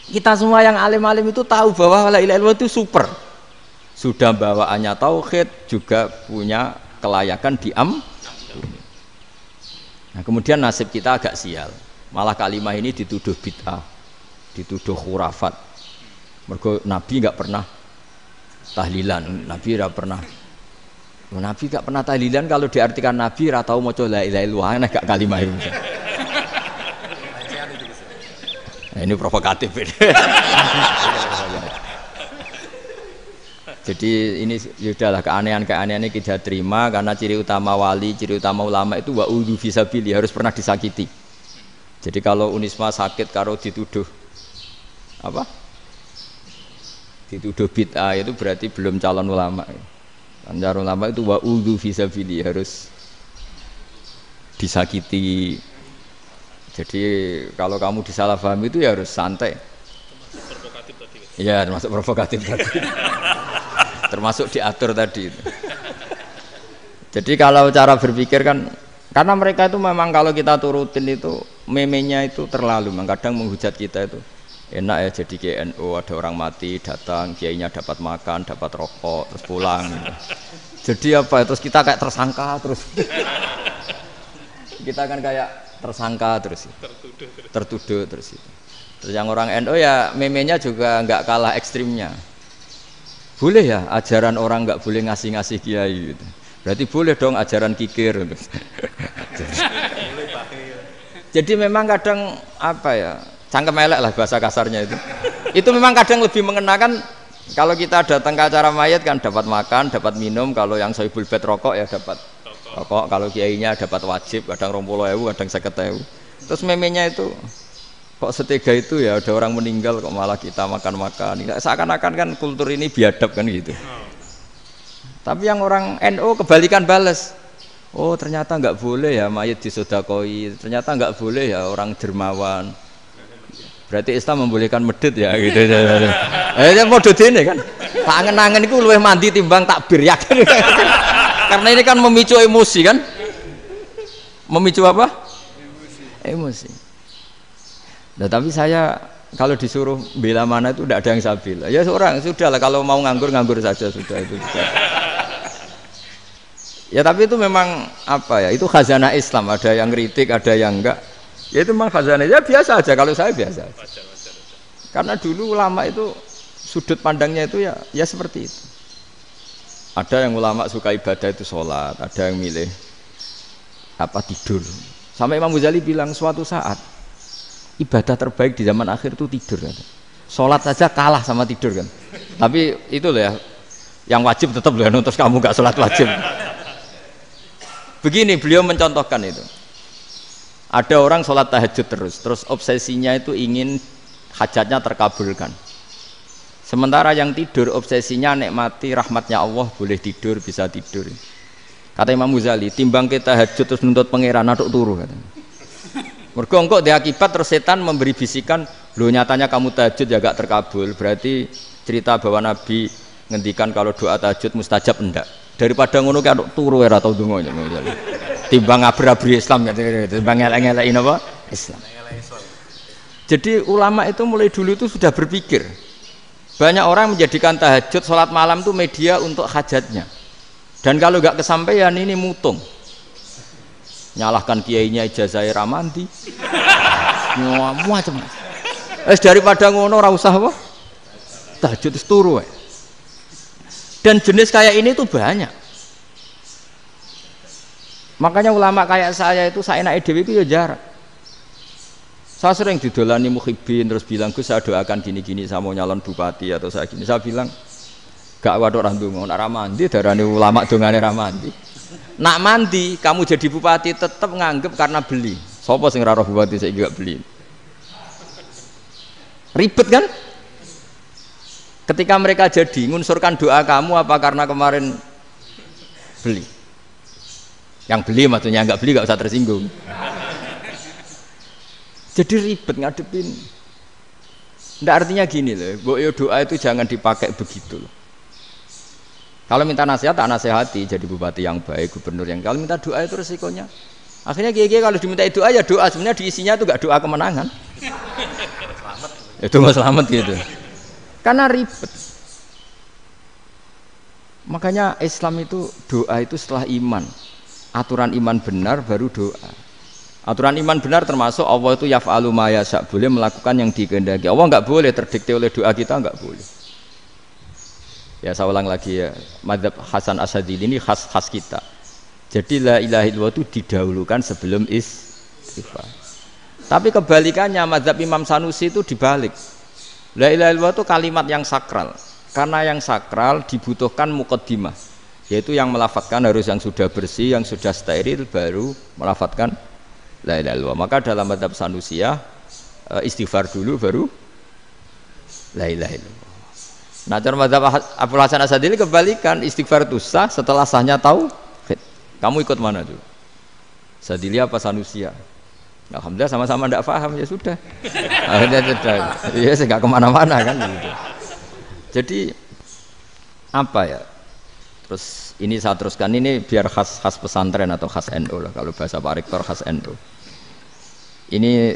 Kita semua yang alim-alim itu tahu bahwa la ilaha illallah itu super. Sudah bawaannya tauhid, juga punya kelayakan diampuni. Nah, kemudian nasib kita agak sial. Malah kalimah ini dituduh bid'ah, dituduh khurafat. Mergo Nabi enggak pernah tahlilan, Nabi enggak pernah. Nabi enggak pernah tahlilan, kalau diartikan Nabi ora tau maca la ilaha illallah, aneh gak kalimah itu. Nah, ini provokatif ini. Jadi ini sudahlah keanehan-keanehan ini kita terima karena ciri utama wali, ciri utama ulama itu wa'udhu fisabili, harus pernah disakiti. Jadi kalau Unisma sakit karo dituduh apa? Dituduh bid'ah itu berarti belum calon ulama. Calon ulama itu wa'udhu fisabili, harus disakiti. Jadi kalau kamu disalahpahami itu ya harus santai. Iya, termasuk provokatif tadi. Termasuk diatur tadi itu. Jadi kalau cara berpikir kan, karena mereka itu memang kalau kita turutin itu memenya itu terlalu, kadang menghujat kita itu enak ya jadi GNU, ada orang mati datang, kiainya dapat makan, dapat rokok, terus pulang gitu. Jadi apa, terus kita kayak tersangka terus. Kita kan kayak tersangka terus, tertuduh terus itu. Terus yang orang NU ya memenya juga nggak kalah ekstrimnya. Boleh ya ajaran orang nggak boleh ngasih-ngasih kiai gitu. Berarti boleh dong ajaran kikir. Jadi memang kadang apa ya, cangkem elek lah bahasa kasarnya itu. Itu memang kadang lebih mengenakan kalau kita datang ke acara mayat kan dapat makan, dapat minum. Kalau yang sohibul bed rokok ya dapat rokok. Kalau kiainya dapat wajib, kadang 20.000, kadang 50.000. Terus memenya itu kok setega itu ya, ada orang meninggal kok malah kita makan-makan. Seakan-akan kan kultur ini biadab kan gitu. Tapi yang orang NU kebalikan balas. Oh ternyata nggak boleh ya mayat disodakoi. Ternyata nggak boleh ya orang dermawan. Berarti Islam membolehkan medit ya gitu. Model ini kan. Tak angen-angen itu luwih mandi timbang takbir ya kan. Karena ini kan memicu emosi kan. Memicu apa? Emosi. Nah, tapi saya kalau disuruh bela mana itu tidak ada yang saya bela. Ya seorang sudah lah, kalau mau nganggur saja sudah itu. Ya tapi itu memang apa ya? Itu khazanah Islam. Ada yang kritik, ada yang enggak. Ya itu memang khazanah. Ya biasa aja kalau saya biasa aja. Karena dulu ulama itu sudut pandangnya itu ya seperti itu. Ada yang ulama suka ibadah itu sholat, ada yang milih apa tidur. Sampai Imam Ghazali bilang suatu saat ibadah terbaik di zaman akhir itu tidur kan. Sholat saja kalah sama tidur kan. Tapi itu loh ya, Yang wajib tetap loh, terus kamu nggak sholat wajib. Begini beliau mencontohkan itu. Ada orang sholat tahajud terus obsesinya itu ingin hajatnya terkabulkan. Sementara yang tidur obsesinya nikmati rahmatnya Allah, boleh tidur, bisa tidur. Kata Imam Ghazali, timbang kita tahajud terus nuntut pangeran aduk turu katanya. Mergo engko di akibat terus setan memberi bisikan, "Lho nyatanya kamu tahajud ya gak terkabul." Berarti cerita bahwa Nabi ngendikan kalau doa tahajud mustajab enggak. Daripada ngono ki aduk turu ora tau ndonga. Timbang ngabri-abri Islam timbang ngelek-ngelekin apa? Islam. Jadi ulama itu mulai dulu itu sudah berpikir. Banyak orang menjadikan tahajud sholat malam itu media untuk hajatnya. Dan kalau nggak kesampaian ini mutung. Nyalahkan kiainya ijazah ramandi. Macam. Daripada ngono ora usah apa? Tahajud turu. Dan jenis kayak ini tuh banyak. Makanya ulama kayak saya itu saenake dhewe itu ya jarak. Saya sering didolani mukhibin terus bilang, "Gus, saya doakan gini-gini saya mau nyalon bupati atau saya gini." Saya bilang, "Gak waduh orang ndonga, nek ra mandi darane ulama dongane ra mandi." Nak mandi kamu jadi bupati tetap nganggep karena beli. Sopo sing ora roh bupati saiki gak beli. Ribet kan? Ketika mereka jadi ngunsurkan doa kamu apa karena kemarin beli? Yang beli maksudnya, nggak beli nggak usah tersinggung. Jadi ribet ngadepin. Nggak artinya gini loh, doa itu jangan dipakai begitu loh. Kalau minta nasihat, tak nasihati jadi bupati yang baik, gubernur yang. Kalau minta doa itu resikonya. Akhirnya kiai kalau diminta doa ya doa, sebenarnya diisinya itu nggak doa kemenangan. Itu nggak selamat gitu. Karena ribet. Makanya Islam itu doa itu setelah iman. Aturan iman benar baru doa. Aturan iman benar termasuk Allah itu yaf'alu ma yasha, boleh melakukan yang dikehendaki. Allah enggak boleh terdikte oleh doa kita, enggak boleh. Ya saya ulang lagi ya, mazhab Hasan Asyadzili ini khas kita. Jadi la ilaha illallah itu didahulukan sebelum istighfar. Tapi kebalikannya mazhab Imam Sanusi itu dibalik. La ilaha illallah itu kalimat yang sakral. Karena yang sakral dibutuhkan muqaddimah. Yaitu yang melafadzkan harus yang sudah bersih, yang sudah steril baru melafadzkan la ilaha illallah. Maka dalam mazhab Sanusiyah istighfar dulu baru la ilaha illallah. Nah, cara mazhab Abdul Hasan Asyadzili kebalikan, istighfar itu sah setelah sahnya tauhid. Kamu ikut mana tuh? Asyadzili apa Sanusiyah? Alhamdulillah sama-sama tidak paham ya sudah. Akhirnya sudah. Ya enggak kemana-mana kan gitu. Jadi apa ya? Terus ini saya teruskan, ini biar khas pesantren atau khas NU lah, kalau bahasa Pak Rektor khas NU. Ini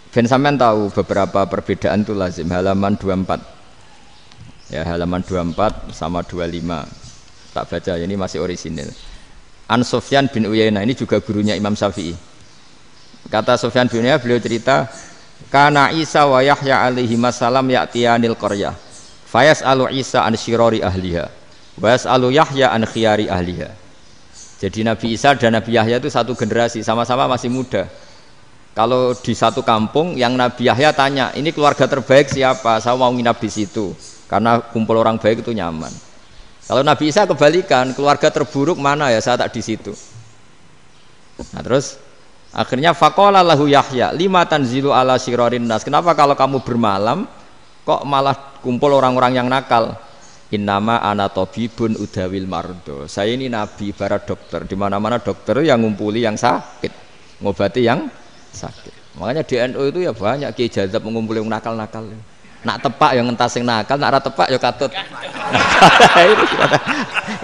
Ben sampean tahu beberapa perbedaan itu lazim, halaman 24. Ya, halaman 24 sama 25. Tak baca, ini masih orisinil. An Sufyan bin Uyainah, ini juga gurunya Imam Syafi'i. Kata Sufyan bin Uyainah, beliau cerita, kana Isa wa Yahya alaihi salam ya'tiyanil qaryah. Fayas'alu Isa an syirari ahliha. Wa yas'alu Yahya an khiyari ahliha. Jadi Nabi Isa dan Nabi Yahya itu satu generasi, sama-sama masih muda. Kalau di satu kampung yang Nabi Yahya tanya, ini keluarga terbaik siapa? Saya mau nginap di situ. Karena kumpul orang baik itu nyaman. Kalau Nabi Isa kebalikan, keluarga terburuk mana ya, saya tak di situ. Nah terus akhirnya faqala lahu Yahya lima tanzilu ala syirarin nas. Kenapa kalau kamu bermalam kok malah kumpul orang-orang yang nakal? Innama ana tabibun udawil mardo. Saya ini nabi barat dokter. Di mana-mana dokter yang ngumpuli yang sakit, ngobati yang sakit. Makanya di NU itu ya banyak kiai jazab mengumpuli yang nakal-nakal. Nak tepak yang ngentas yang nakal, nak ora tepak ya katut.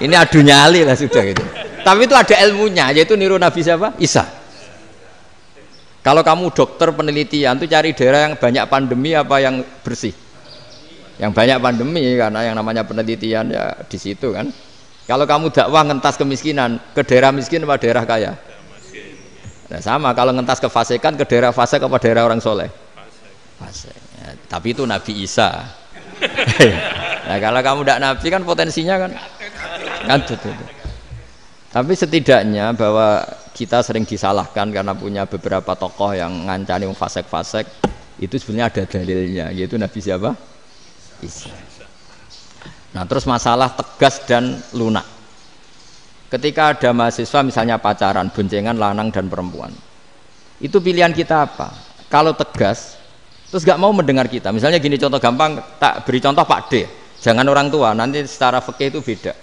Ini adu nyali lah sudah gitu. Tapi itu ada ilmunya, yaitu niru Nabi siapa? Isa. Kalau kamu dokter penelitian tuh cari daerah yang banyak pandemi apa yang bersih? Yang banyak pandemi, karena yang namanya penelitian ya di situ kan. Kalau kamu dakwah ngentas kemiskinan, ke daerah miskin apa daerah kaya? Nah, sama kalau ngentas kefasikan, ke daerah fasik apa daerah orang soleh? Fasik. Ya, tapi itu Nabi Isa. Nah kalau kamu tidak Nabi kan potensinya kan Tapi setidaknya bahwa kita sering disalahkan karena punya beberapa tokoh yang ngancani fasik-fasik, itu sebenarnya ada dalilnya, yaitu Nabi siapa? Isa. Nah, terus masalah tegas dan lunak. Ketika ada mahasiswa misalnya pacaran, boncengan lanang dan perempuan, itu pilihan kita apa? Kalau tegas, terus gak mau mendengar kita. Misalnya gini, contoh gampang, tak beri contoh Pak D. Jangan orang tua, nanti secara fikih itu beda.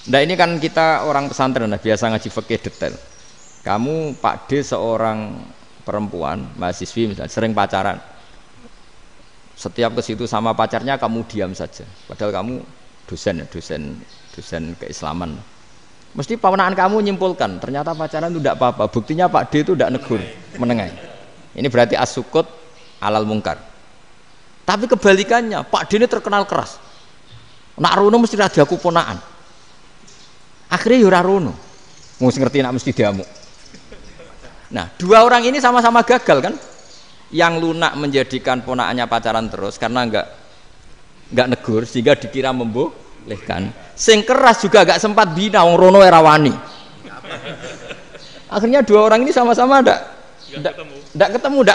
Nah ini kan kita orang pesantren, biasa ngaji fikih detail. Kamu Pak D seorang perempuan, mahasiswi misalnya, sering pacaran. Setiap ke situ sama pacarnya kamu diam saja. Padahal kamu dosen keislaman. Mesti pamanaan kamu nyimpulkan, ternyata pacaran itu tidak apa-apa. Buktinya Pak D itu tidak negur, menengai. Ini berarti as-sukut alal mungkar. Tapi kebalikannya, Pak D ini terkenal keras. Nak rono mesti ada aku ponaan. Akhirnya yura rono. Mesti ngerti nak mesti diamuk. Nah, dua orang ini sama-sama gagal kan? Yang lunak menjadikan ponaannya pacaran terus karena enggak negur sehingga dikira membolehkan. Sing keras juga enggak sempat bina wong rono era wani. Akhirnya dua orang ini sama-sama enggak ketemu,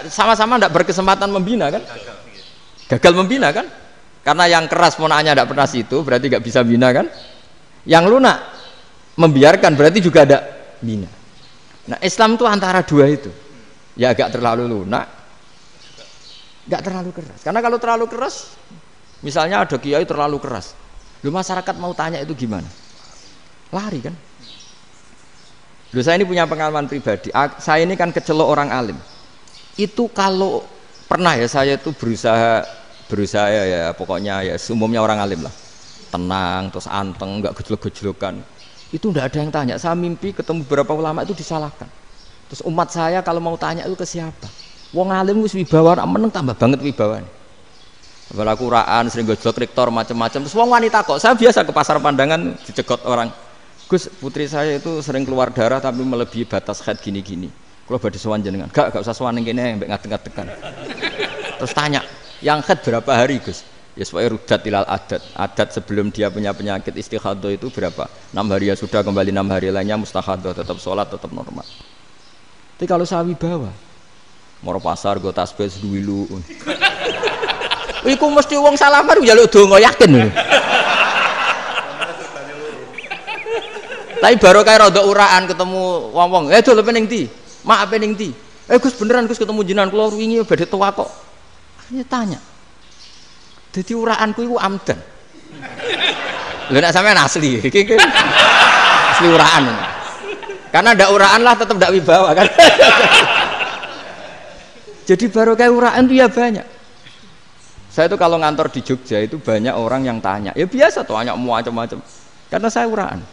sama-sama enggak berkesempatan membina kan? Gagal membina kan? Karena yang keras ponaannya enggak pernah situ, berarti enggak bisa bina kan? Yang lunak membiarkan berarti juga ada bina. Nah, Islam itu antara dua itu. Ya agak terlalu lunak, enggak terlalu keras. Karena kalau terlalu keras, misalnya ada kiai terlalu keras, lu masyarakat mau tanya itu gimana? Lari kan? Lu saya ini punya pengalaman pribadi. Saya ini kan kecelok orang alim. Itu kalau pernah ya saya itu berusaha ya pokoknya ya umumnya orang alim lah, tenang terus anteng, enggak gejlok-gejlokan. Itu enggak ada yang tanya. Saya mimpi ketemu beberapa ulama itu disalahkan. Terus umat saya kalau mau tanya itu ke siapa? Wong alim wis wibawa, meneng tambah banget wibawane. Kalau Quran sering gojlok rektor macam-macam. Terus wong wanita kok, saya biasa ke pasar pandangan dicegot orang. Gus, putri saya itu sering keluar darah tapi melebihi batas haid gini-gini. Kalau badhe sowan jenengan, gak usah sowan ning kene mbek ngadeg-ngadegan. Terus tanya, yang haid berapa hari, Gus? Ya supaya rudat ilal adat. Adat sebelum dia punya penyakit istihadah itu berapa? 6 hari ya sudah, kembali 6 hari lainnya mustahadah, tetap sholat, tetap normal. Tapi kalau saya wibawa, moro pasar gue tasbih seduwilu. Iku mesti wong salaman njaluk donga yakin. Tapi baru kayak rada uraan ketemu wong-wong, dol pening ndi? Mak pening ndi? Gus beneran Gus ketemu jenengan kula wingi badhe tuwa kok. Akhirnya tanya. Dadi uraanku iku amdan. Lha nek sampean asli, iki asli uraan. Karena ndak uraan lah tetap ndak wibawa kan. Jadi baru kayak uraan itu ya banyak. Saya itu kalau ngantor di Jogja itu banyak orang yang tanya. Ya biasa tuh tanya macam-macam. Karena saya uraan.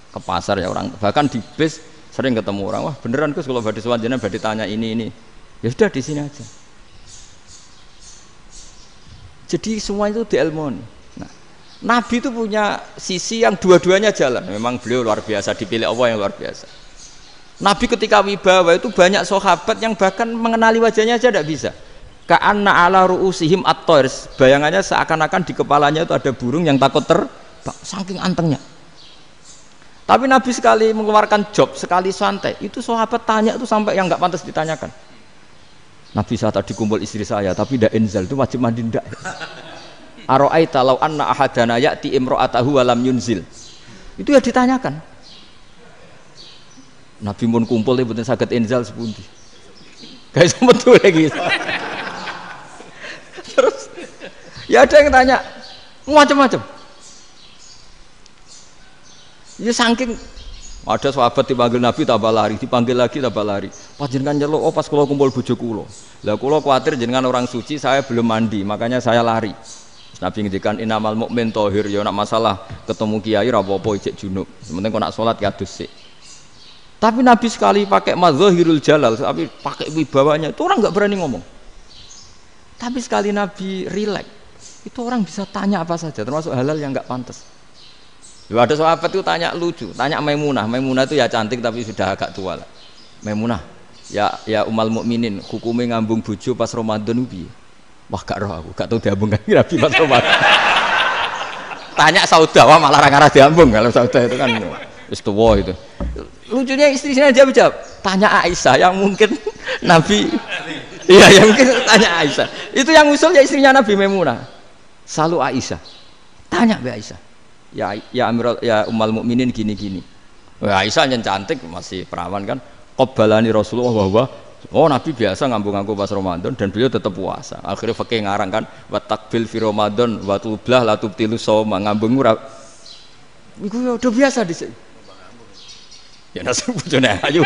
Ke pasar ya orang, bahkan di bis sering ketemu orang. Wah beneran Gus kalau badhe sowan jenengan badhe tanya ini. Ya sudah di sini aja. Jadi semua itu diilmoni. Nabi itu punya sisi yang dua-duanya jalan. Memang beliau luar biasa, dipilih Allah yang luar biasa. Nabi ketika wibawa itu banyak sahabat yang bahkan mengenali wajahnya aja tidak bisa. Ka'anna ala ru'usihim at-tayr. Bayangannya seakan-akan di kepalanya itu ada burung yang takut terbang, saking antengnya. Tapi Nabi sekali mengeluarkan job, sekali santai, itu sahabat tanya itu sampai yang nggak pantas ditanyakan. Nabi saya tadi kumpul istri saya, tapi tidak enzal, itu wajib mandi ndak. Aro'aita law anna ahadana ya'ti imro'atahu walam yunzil. Itu ya ditanyakan. Nabi pun kumpul mboten saged enzal sepundi. Guys betul lagi. Terus ya ada yang tanya macam-macam. Ya saking ada sahabat dipanggil Nabi tambah lari, dipanggil lagi tambah lari. Pas jenengan nyeluk, oh pas kula kumpul bojo kula. Lah kula kuwatir jenengan orang suci, saya belum mandi, makanya saya lari. Nabi ngendikan innamal mukmin thahir, ya nak masalah ketemu kiai ra apa-apa ijek junub. Sementing kok nak salat ya adus sik. Tapi Nabi sekali pakai mazahirul jalal, tapi pakai wibawanya, itu orang enggak berani ngomong. Tapi sekali Nabi rileks, itu orang bisa tanya apa saja, termasuk halal yang enggak pantas. Loh, ada sahabat itu tanya lucu, tanya Maimunah. Maimunah itu ya cantik tapi sudah agak tua lah. Maimunah, ya umal mukminin, hukumnya ngambung bojo pas Ramadan piye? Wah gak roh aku, gak tahu diambungkan Nabi pas Ramadan. Tanya Saudah, wah malah orang-orang diambung. Kalau Saudah itu kan wis tuwa itu. Lucunya istrinya dia jawab, tanya Aisyah yang mungkin Nabi, iya yang mungkin tanya Aisyah. Itu yang usul ya istrinya Nabi Maimunah. Selalu Aisyah. Tanya Mbak Aisyah. Ya Amirul ya Ummul Mukminin gini-gini. Wah, Aisyah yang cantik masih perawan kan. Qabbalani Rasulullah bahwa Nabi biasa ngambung-ngambung pas Ramadan dan beliau tetap puasa. Akhirnya fakih ngarang kan wa takbil fi Ramadan wa tublah la tubtilu shauma ngambung ora. Iku ya udah biasa di sini. Ya nasib bojone ayu.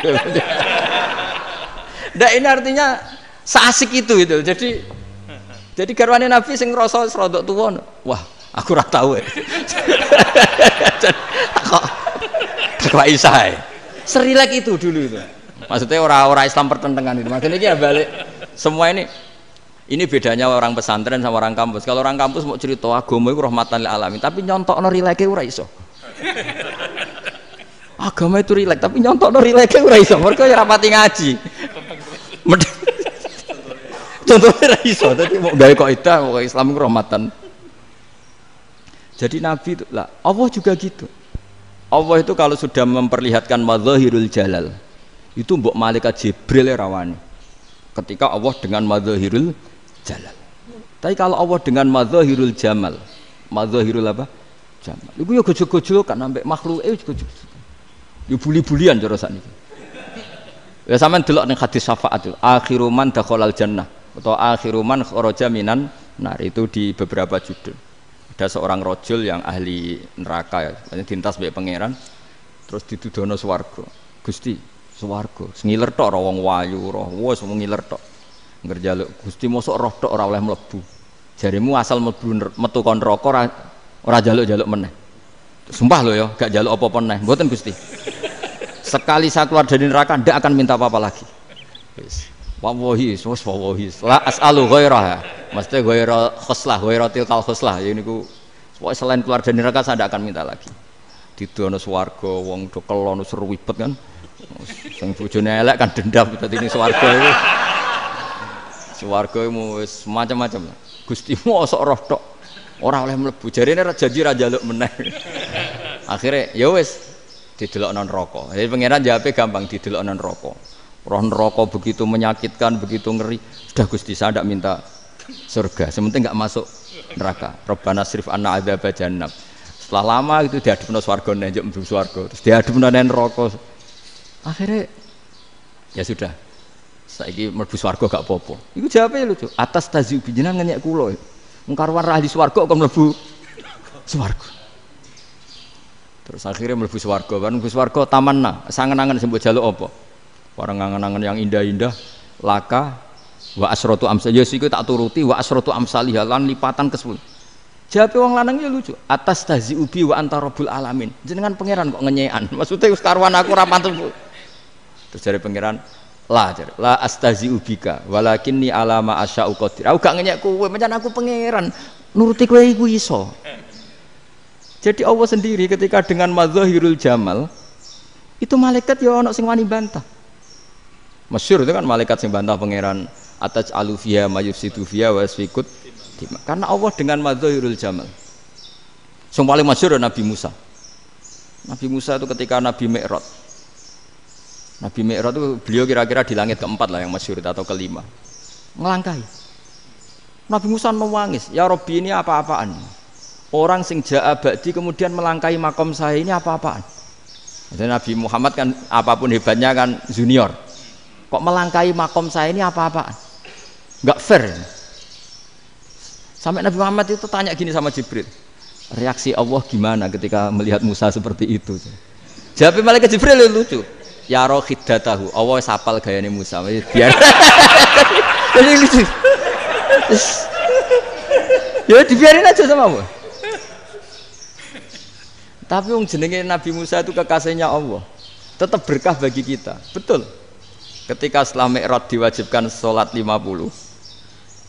Ndak ini artinya seasik itu gitu. Jadi garwane Nabi sing ngrasa rodok tuwa. Wah, aku ora tau. Tak Aisyah. Serilek itu dulu itu. Maksudnya orang-orang Islam pertentangan itu. Maksudnya ini ya balik semua ini bedanya orang pesantren sama orang kampus. Kalau orang kampus mau cerita agama itu rahmatan lil alamin, tapi nyontokno rileke ora iso. Agama itu rilek, tapi nyontokno rileke ora iso. Mergo ya rapati ngaji. Contohnya ora iso, dadi mau gawe kaidah kok Islam itu rahmatan. Jadi Nabi itu lah, Allah juga gitu. Allah itu kalau sudah memperlihatkan madzahirul jalal itu mbok malaikat Jibril rawani ketika Allah dengan madzahirul jalal. Tapi kalau Allah dengan madzahirul jamal, madzahirul apa? Jamal. Iku ya gojol-gojol kan sampai makhluke gojol. Ya buli-bulian cara sakniki. Ya sampean delok ning hadis syafaat itu, akhiru man dakhalal jannah atau akhiru man kharaja minan nar itu di beberapa judul. Ada seorang rojul yang ahli neraka ya, dintas mbek pangeran terus ditudono swarga. Gusti swarga ngiler tok wong wayu roh wis ngiler tok ngerjaluk Gusti mosok roh tok ora oleh mlebu jarimu asal mlebu metu kon neraka ora jaluk-jaluk meneh sumpah lho ya gak jaluk apa-apa meneh mboten Gusti sekali saya keluar dari neraka ndak akan minta apa-apa lagi wis wallahi wis wallahi la as'alu ghairaha mesti ghaira khoslah ghaira tilkal khoslah ya niku selain keluar dari neraka saya ndak akan minta lagi didono swarga wong do kelon seruwibet kan sing bojone elek kan dendam dadi ning swarga iki. Swarga wis macam-macam. Gusti mosok roh tok ora oleh mlebu. Jarene janji ra njaluk meneh. Akhire ya wis didelokno neraka. Jadi pangeran jawabe gampang didelokno neraka. Roh neraka begitu menyakitkan, begitu ngeri. Sudah Gusti saya ndak minta surga, sementing enggak masuk neraka. Rabbana srif anna adzab jahannam. Setelah lama itu diadepno swarga njuk mlebu swarga. Terus diadepno neraka. Akhirnya ya sudah saiki mlebu swarga gak apa-apa. Iku jawabe lucu. Atas taziu jenengan ngenyek kula. Wong karuan ra ahli swarga kok mlebu swarga. Terus akhirnya mlebu swarga. Kan mlebu swarga tamanna, sangen-angen sing mbok jaluk apa? Orang angen-angen yang indah-indah, laka wa asratu amsal. Ya iku tak turuti wa asratu amsalih lan lipatan ke-10. Jawabe wong lanang ya lucu. Atas taziu bi wa anta rabbul alamin. Jenengan pangeran kok ngenyekan. Maksudnya wis karuan aku ora pantes. Terus dari pangeran la astazi ubika walakinni alama asya'u qadir. Aku gak ngenyek kowe, pancen aku pangeran. Nuruti kowe iku iso. Jadi Allah sendiri ketika dengan madzahirul jamal itu malaikat ya ono sing wani bantah. Masyhur itu kan malaikat sing bantah pangeran ataj alufiya mayufsidu fiya wasfikut. Karena Allah dengan madzahirul jamal. Sing paling masyhur Nabi Musa. Nabi Musa itu ketika Nabi Mi'raj. Nabi Mi'raj itu beliau kira-kira di langit keempat lah yang masyhur atau kelima. Ngelangkai. Nabi Musa menangis, ya Rabbi ini apa-apaan? Orang sing ja'a ba'di kemudian melangkai makom saya ini apa-apaan? Jadi Nabi Muhammad kan apapun hebatnya kan junior. Kok melangkai makom saya ini apa-apaan? Enggak fair. Sampai Nabi Muhammad itu tanya gini sama Jibril. Reaksi Allah gimana ketika melihat Musa seperti itu? Jawab malaikat Jibril lucu. Ya roh khiddatahu, Allah sapal gayane Musa biar jadi lucu ya dibiarin aja sama Allah. Tapi yang jenenge Nabi Musa itu kekasihnya Allah tetap berkah bagi kita, betul. Ketika setelah Mi'raj diwajibkan sholat 50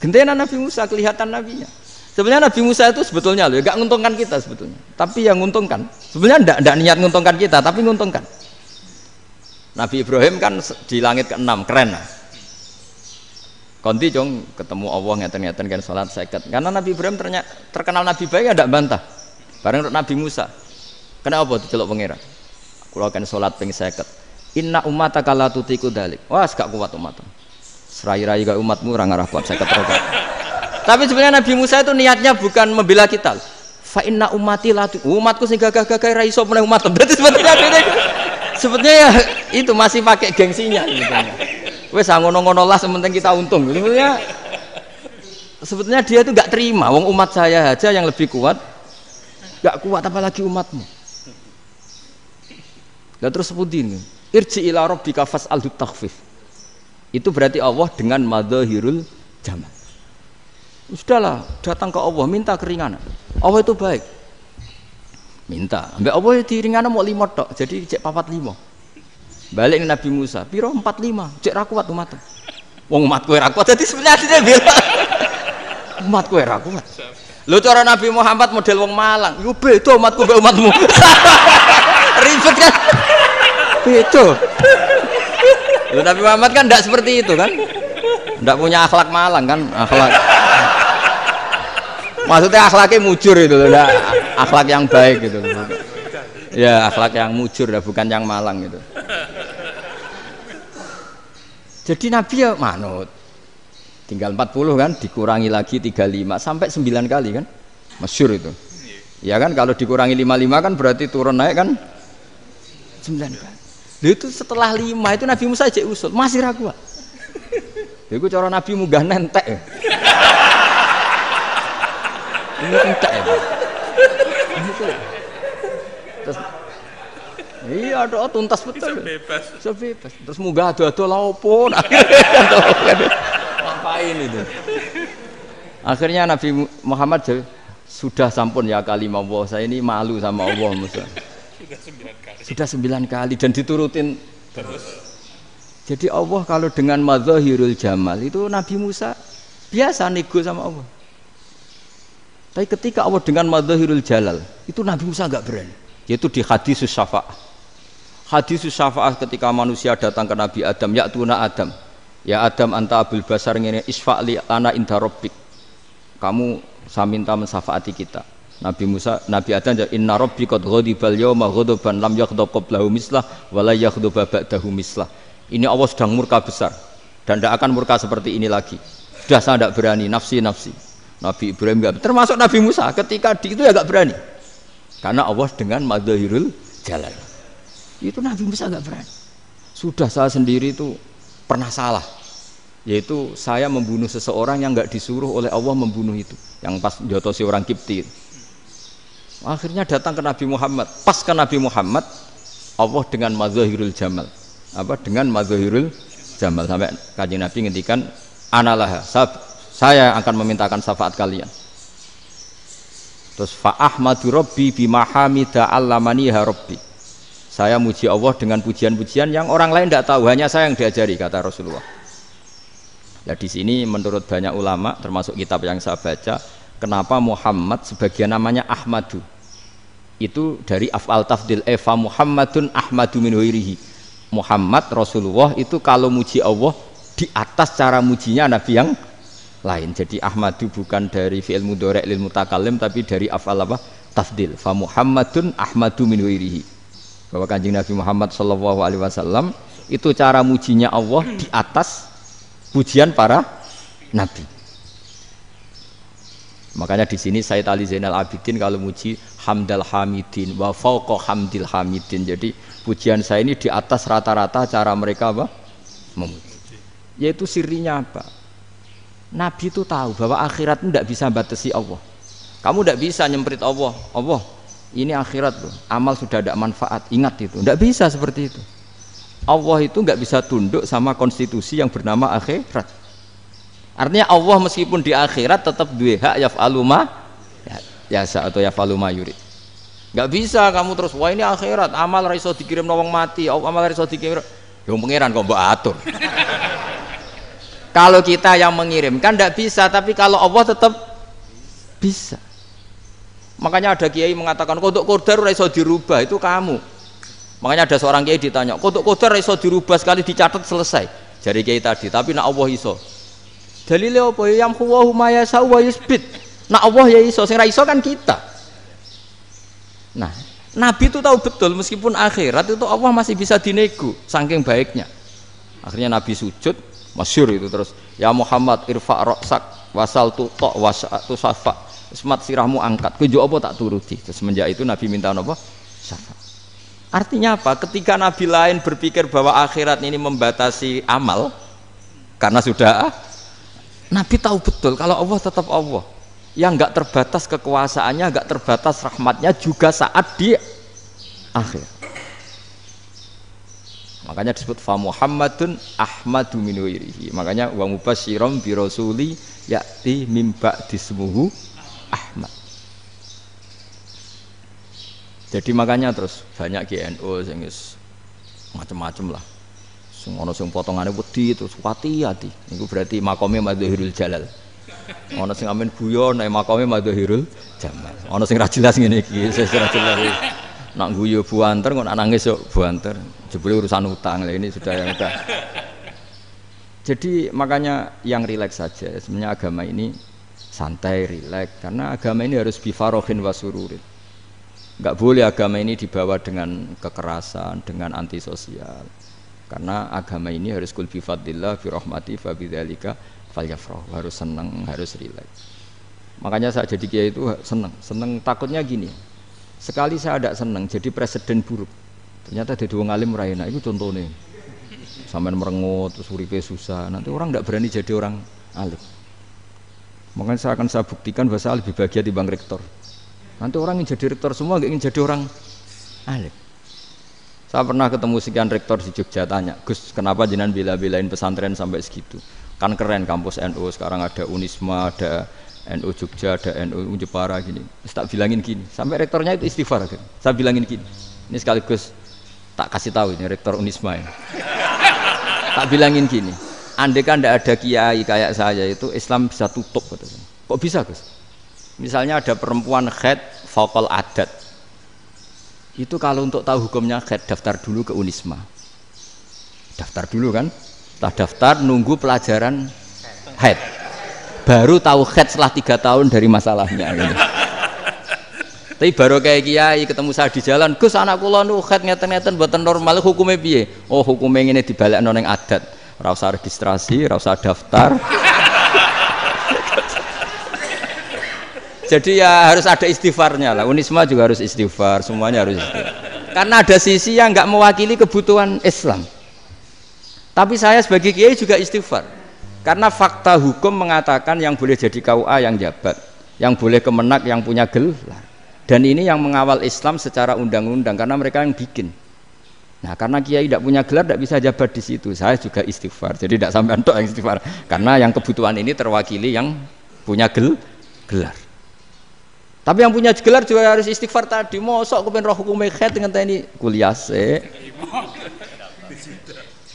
gentenan Nabi Musa kelihatan nabinya. Sebenarnya Nabi Musa itu sebetulnya loh, gak nguntungkan kita sebetulnya, tapi yang nguntungkan sebenarnya ndak niat nguntungkan kita, tapi nguntungkan. Nabi Ibrahim kan di langit ke-6 keren lah. Konti jong ketemu Allah ngeten-ngeten kan salat 50. Karena Nabi Ibrahim terkenal Nabi baik ada bantah. Bareng Nabi Musa. Kenapa diceluk pangeran? Kula kan salat ping 50. Inna ummataka la tutiku dalik. Wah, gak kuat umatmu. Serai-rai gak umatmu ora ngarah kuat 50 rakaat. Tapi sebenarnya Nabi Musa itu niatnya bukan membela kita. Fa inna ummati la umatku sing gagah-gagah ra iso meneh umat. Berarti sebetulnya ya itu masih pakai gengsinya sebetulnya. Wes ngono-ngono lah sementing kita untung. Sebetulnya dia itu enggak terima wong umat saya aja yang lebih kuat. Enggak kuat apalagi umatmu. Lah terus sebutin irji ila rabbika fas'alhu takhfif. Itu berarti Allah dengan madzahirul jamal. Sudahlah, datang ke Allah minta keringanan. Allah itu baik. Minta. Mbak Allah diringana mau 5 tok, jadi cek 45. Balik Nabi Musa, piro 45, cek ra kuat umat. Wong umatku ra kuat, jadi sebenarnya dia bilang umatku ra kuat. Lho cara Nabi Muhammad model wong Malang, yo beda umatku mbek umatmu. Ribet kan? Beda. Lho Nabi Muhammad kan enggak seperti itu kan? Enggak punya akhlak Malang kan, akhlak. Maksudnya akhlaknya mujur itu loh, akhlak yang baik gitu. Ya, akhlak yang mujur bukan yang Malang gitu. Jadi Nabi ya manut. Tinggal 40 kan, dikurangi lagi 35 sampai 9 kali kan. Masyhur itu. Ya kan kalau dikurangi 55 kan berarti turun naik kan 9 kali. Itu setelah 5 itu Nabi Musa aja usul, masih ragu. Iku cara Nabi munggah nentek. Ini entek ya. Terus iya doa tuntas betul. Bisa bebas. Terus munggah ado-ado lha opo? Ngapain itu? Akhirnya Nabi Muhammad sudah sampun ya kalimah Allah, saya ini malu sama Allah Musa. Sudah 9 kali dan diturutin terus. Jadi Allah kalau dengan madzahirul jamal itu Nabi Musa biasa nego sama Allah. Tapi ketika Allah dengan madzahirul jalal itu Nabi Musa enggak berani. Yaitu di hadis syafa'ah. Hadis syafa'ah ketika manusia datang ke Nabi Adam, ya tuna Adam. Ya Adam anta abul basar ngene isfa'li ana inda rabbik. Kamu saya minta mensafaati kita. Nabi Musa, Nabi Adam inna rabbi qad ghadibal yawma ghadaban lam yaghdab qablahu mislah wa la yaghdab ba'dahu mislah. Ini Allah sedang murka besar dan tidak akan murka seperti ini lagi. Sudah saya tidak berani, nafsi. Nabi Ibrahim enggak, termasuk Nabi Musa ketika itu ya enggak berani. Karena Allah dengan madzahirul jalal. Itu Nabi Musa enggak berani. Sudah saya sendiri itu pernah salah. Yaitu saya membunuh seseorang yang enggak disuruh oleh Allah membunuh itu. Yang pas jotosi orang Kipti. Akhirnya datang ke Nabi Muhammad. Pas ke Nabi Muhammad, Allah dengan madzahirul jamal. Dengan madzahirul jamal sampai Kanjeng Nabi ngendikan analah saya akan memintakan syafaat kalian. Terus fa ahmadu rabbi bima hamida allamaniha rabbi. Saya muji Allah dengan pujian-pujian yang orang lain tidak tahu, hanya saya yang diajari, kata Rasulullah. Nah di sini menurut banyak ulama termasuk kitab yang saya baca, kenapa Muhammad sebagian namanya Ahmadu? Itu dari af'al tafdil fa Muhammadun Ahmadu min ghairihi. Muhammad Rasulullah itu kalau muji Allah di atas cara mujinya nabi yang lain. Jadi Ahmadu bukan dari fi'il mudhari' lil mutakallim tapi dari af'al apa? Tafdil. Fa Muhammadun Ahmadu min ghairihi. Bahwa Kanjeng Nabi Muhammad sallallahu alaihi wasallam itu cara mujinya Allah di atas pujian para nabi. Makanya di sini Sayyid Ali Zainal Abidin kalau muji hamdal hamidin wa fauqa hamdil hamidin. Jadi pujian saya ini di atas rata-rata cara mereka apa? Memuji. Yaitu sirinya apa? Nabi itu tahu bahwa akhirat itu tidak bisa batasi Allah. Kamu tidak bisa nyemprit Allah. Allah, ini akhirat loh. Amal sudah tidak manfaat. Ingat itu. Tidak bisa seperti itu. Allah itu nggak bisa tunduk sama konstitusi yang bernama akhirat. Artinya Allah meskipun di akhirat tetap duwe hak yaf'alu ma yasa atau yaf'alu ma yurid. Nggak bisa kamu terus wah ini akhirat amal ra iso dikirim wong mati, amal ra iso dikirim. Yo pangeran kok mbok atur. Kalau kita yang mengirimkan tidak bisa, tapi kalau Allah tetap bisa. Makanya ada kiai mengatakan kodok qadar ora iso dirubah, itu kamu. Makanya ada seorang kiai ditanya, kodok qadar ora iso dirubah sekali dicatat selesai. Jari kiai tadi, tapi nak Allah iso. Dalile apa ya yamhuwa ma yasha wa yusbit. Nak Allah ya iso, sing ra iso kan kita. Nah, Nabi itu tahu betul meskipun akhirat itu Allah masih bisa dinego saking baiknya. Akhirnya Nabi sujud, masyhur itu terus, ya Muhammad irfa' ra'sak wasal tu tok wasatu safa semat sirahmu angkat kowe apa tak turuti. Semenjak itu Nabi minta apa? Syafaat. Artinya apa? Ketika Nabi lain berpikir bahwa akhirat ini membatasi amal karena sudah Nabi tahu betul kalau Allah tetap Allah yang enggak terbatas kekuasaannya, enggak terbatas rahmatnya juga saat di akhir. Makanya disebut fa Muhammadun Ahmadu min wirihi. Makanya wa mubasyiran bi rasuli ya'ti mim ba'di ismuhu Ahmad. Jadi makanya terus banyak GNU sing wis macam-macam lah. Sing ana sing potongane wedi terus hati-hati. Niku berarti makome Madhahirul Jalal. Ana sing amen guyon nek makome Madhahirul Jamal. Ana sing ra jelas ngene iki, sing ra jelas. Nak guyu buanter kok nak nangis yo buanter. Jebule urusan utang lah ini sudah yang udah. Jadi makanya yang rileks saja. Sebenarnya agama ini santai, rileks karena agama ini harus bifarohin wasururin. Enggak boleh agama ini dibawa dengan kekerasan, dengan antisosial. Karena agama ini harus kul bi fadlillah bi rahmati fa bidzalika falyafrahu. Harus senang, harus rileks. Makanya saya jadi kiai itu senang takutnya gini. Sekali saya tidak senang jadi presiden buruk. Ternyata jadi wong alim ra enak. Itu contohnya. Sampean merengut terus uripe susah. Nanti orang tidak berani jadi orang alim. Makanya saya buktikan bahwa saya lebih bahagia dibanding rektor. Nanti orang ingin jadi rektor semua, gak ingin jadi orang alim. Saya pernah ketemu sekian rektor di Jogja tanya, Gus, kenapa jenengan bela-belain pesantren sampai segitu? Kan keren kampus NU, sekarang ada Unisma, ada NU Jogja, ada NU Jepara gini. Terus tak bilangin gini, sampai rektornya itu istighfar akhirnya. Saya bilangin gini, ini sekaligus tak kasih tahu ini rektor Unisma ini. Tak bilangin gini, andai kan tidak ada kiai kayak saya itu Islam bisa tutup. Kok bisa Gus? Misalnya ada perempuan haid faqal adat. Itu kalau untuk tahu hukumnya haid daftar dulu ke Unisma. Daftar dulu kan? Setelah daftar nunggu pelajaran haid. Baru tahu haid setelah 3 tahun dari masalahnya gitu. Tapi baru kayak kiai ketemu saya di jalan, Gus anak kula nu haid ngeten-ngeten mboten normal hukumnya piye? Oh hukumnya ngene dibalekno ning adat. Ora usah registrasi, ora usah daftar. Jadi ya harus ada istighfarnya lah. Unisma juga harus istighfar, semuanya harus istighfar. Karena ada sisi yang nggak mewakili kebutuhan Islam. Tapi saya sebagai kiai juga istighfar. Karena fakta hukum mengatakan yang boleh jadi KUA yang jabat, yang boleh kemenak yang punya gelar. Dan ini yang mengawal Islam secara undang-undang karena mereka yang bikin. Nah, karena kiai tidak punya gelar tidak bisa jabat di situ. Saya juga istighfar. Jadi tidak sampai entok yang istighfar. Karena yang kebutuhan ini terwakili yang punya gelar. Tapi yang punya gelar juga harus istighfar tadi. Mosok kepen roh hukum haid ngenteni kuliah se.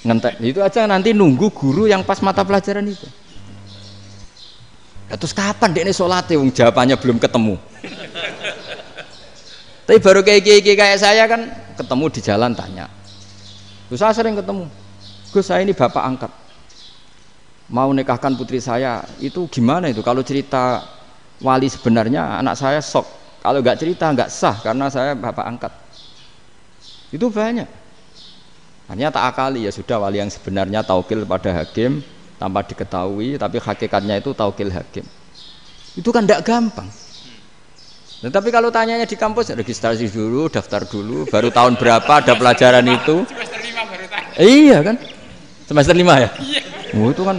Ngentek itu aja nanti nunggu guru yang pas mata pelajaran itu. Ya, terus kapan dekne salate wong jawabannya belum ketemu. Tapi baru kayak saya kan ketemu di jalan tanya. Gus saya sering ketemu. Gus saya ini bapak angkat. Mau nikahkan putri saya itu gimana itu kalau cerita wali sebenarnya anak saya sok, kalau nggak cerita nggak sah karena saya bapak angkat. Itu banyak. Hanya tak akali ya sudah wali yang sebenarnya taukil pada hakim tanpa diketahui, tapi hakikatnya itu taukil hakim. Itu kan tidak gampang. Nah, tapi kalau tanyanya di kampus registrasi dulu, daftar dulu, baru tahun berapa ada pelajaran itu? Semester 5 baru tanya. Iya kan? Semester 5 ya? Iya. Oh, itu kan.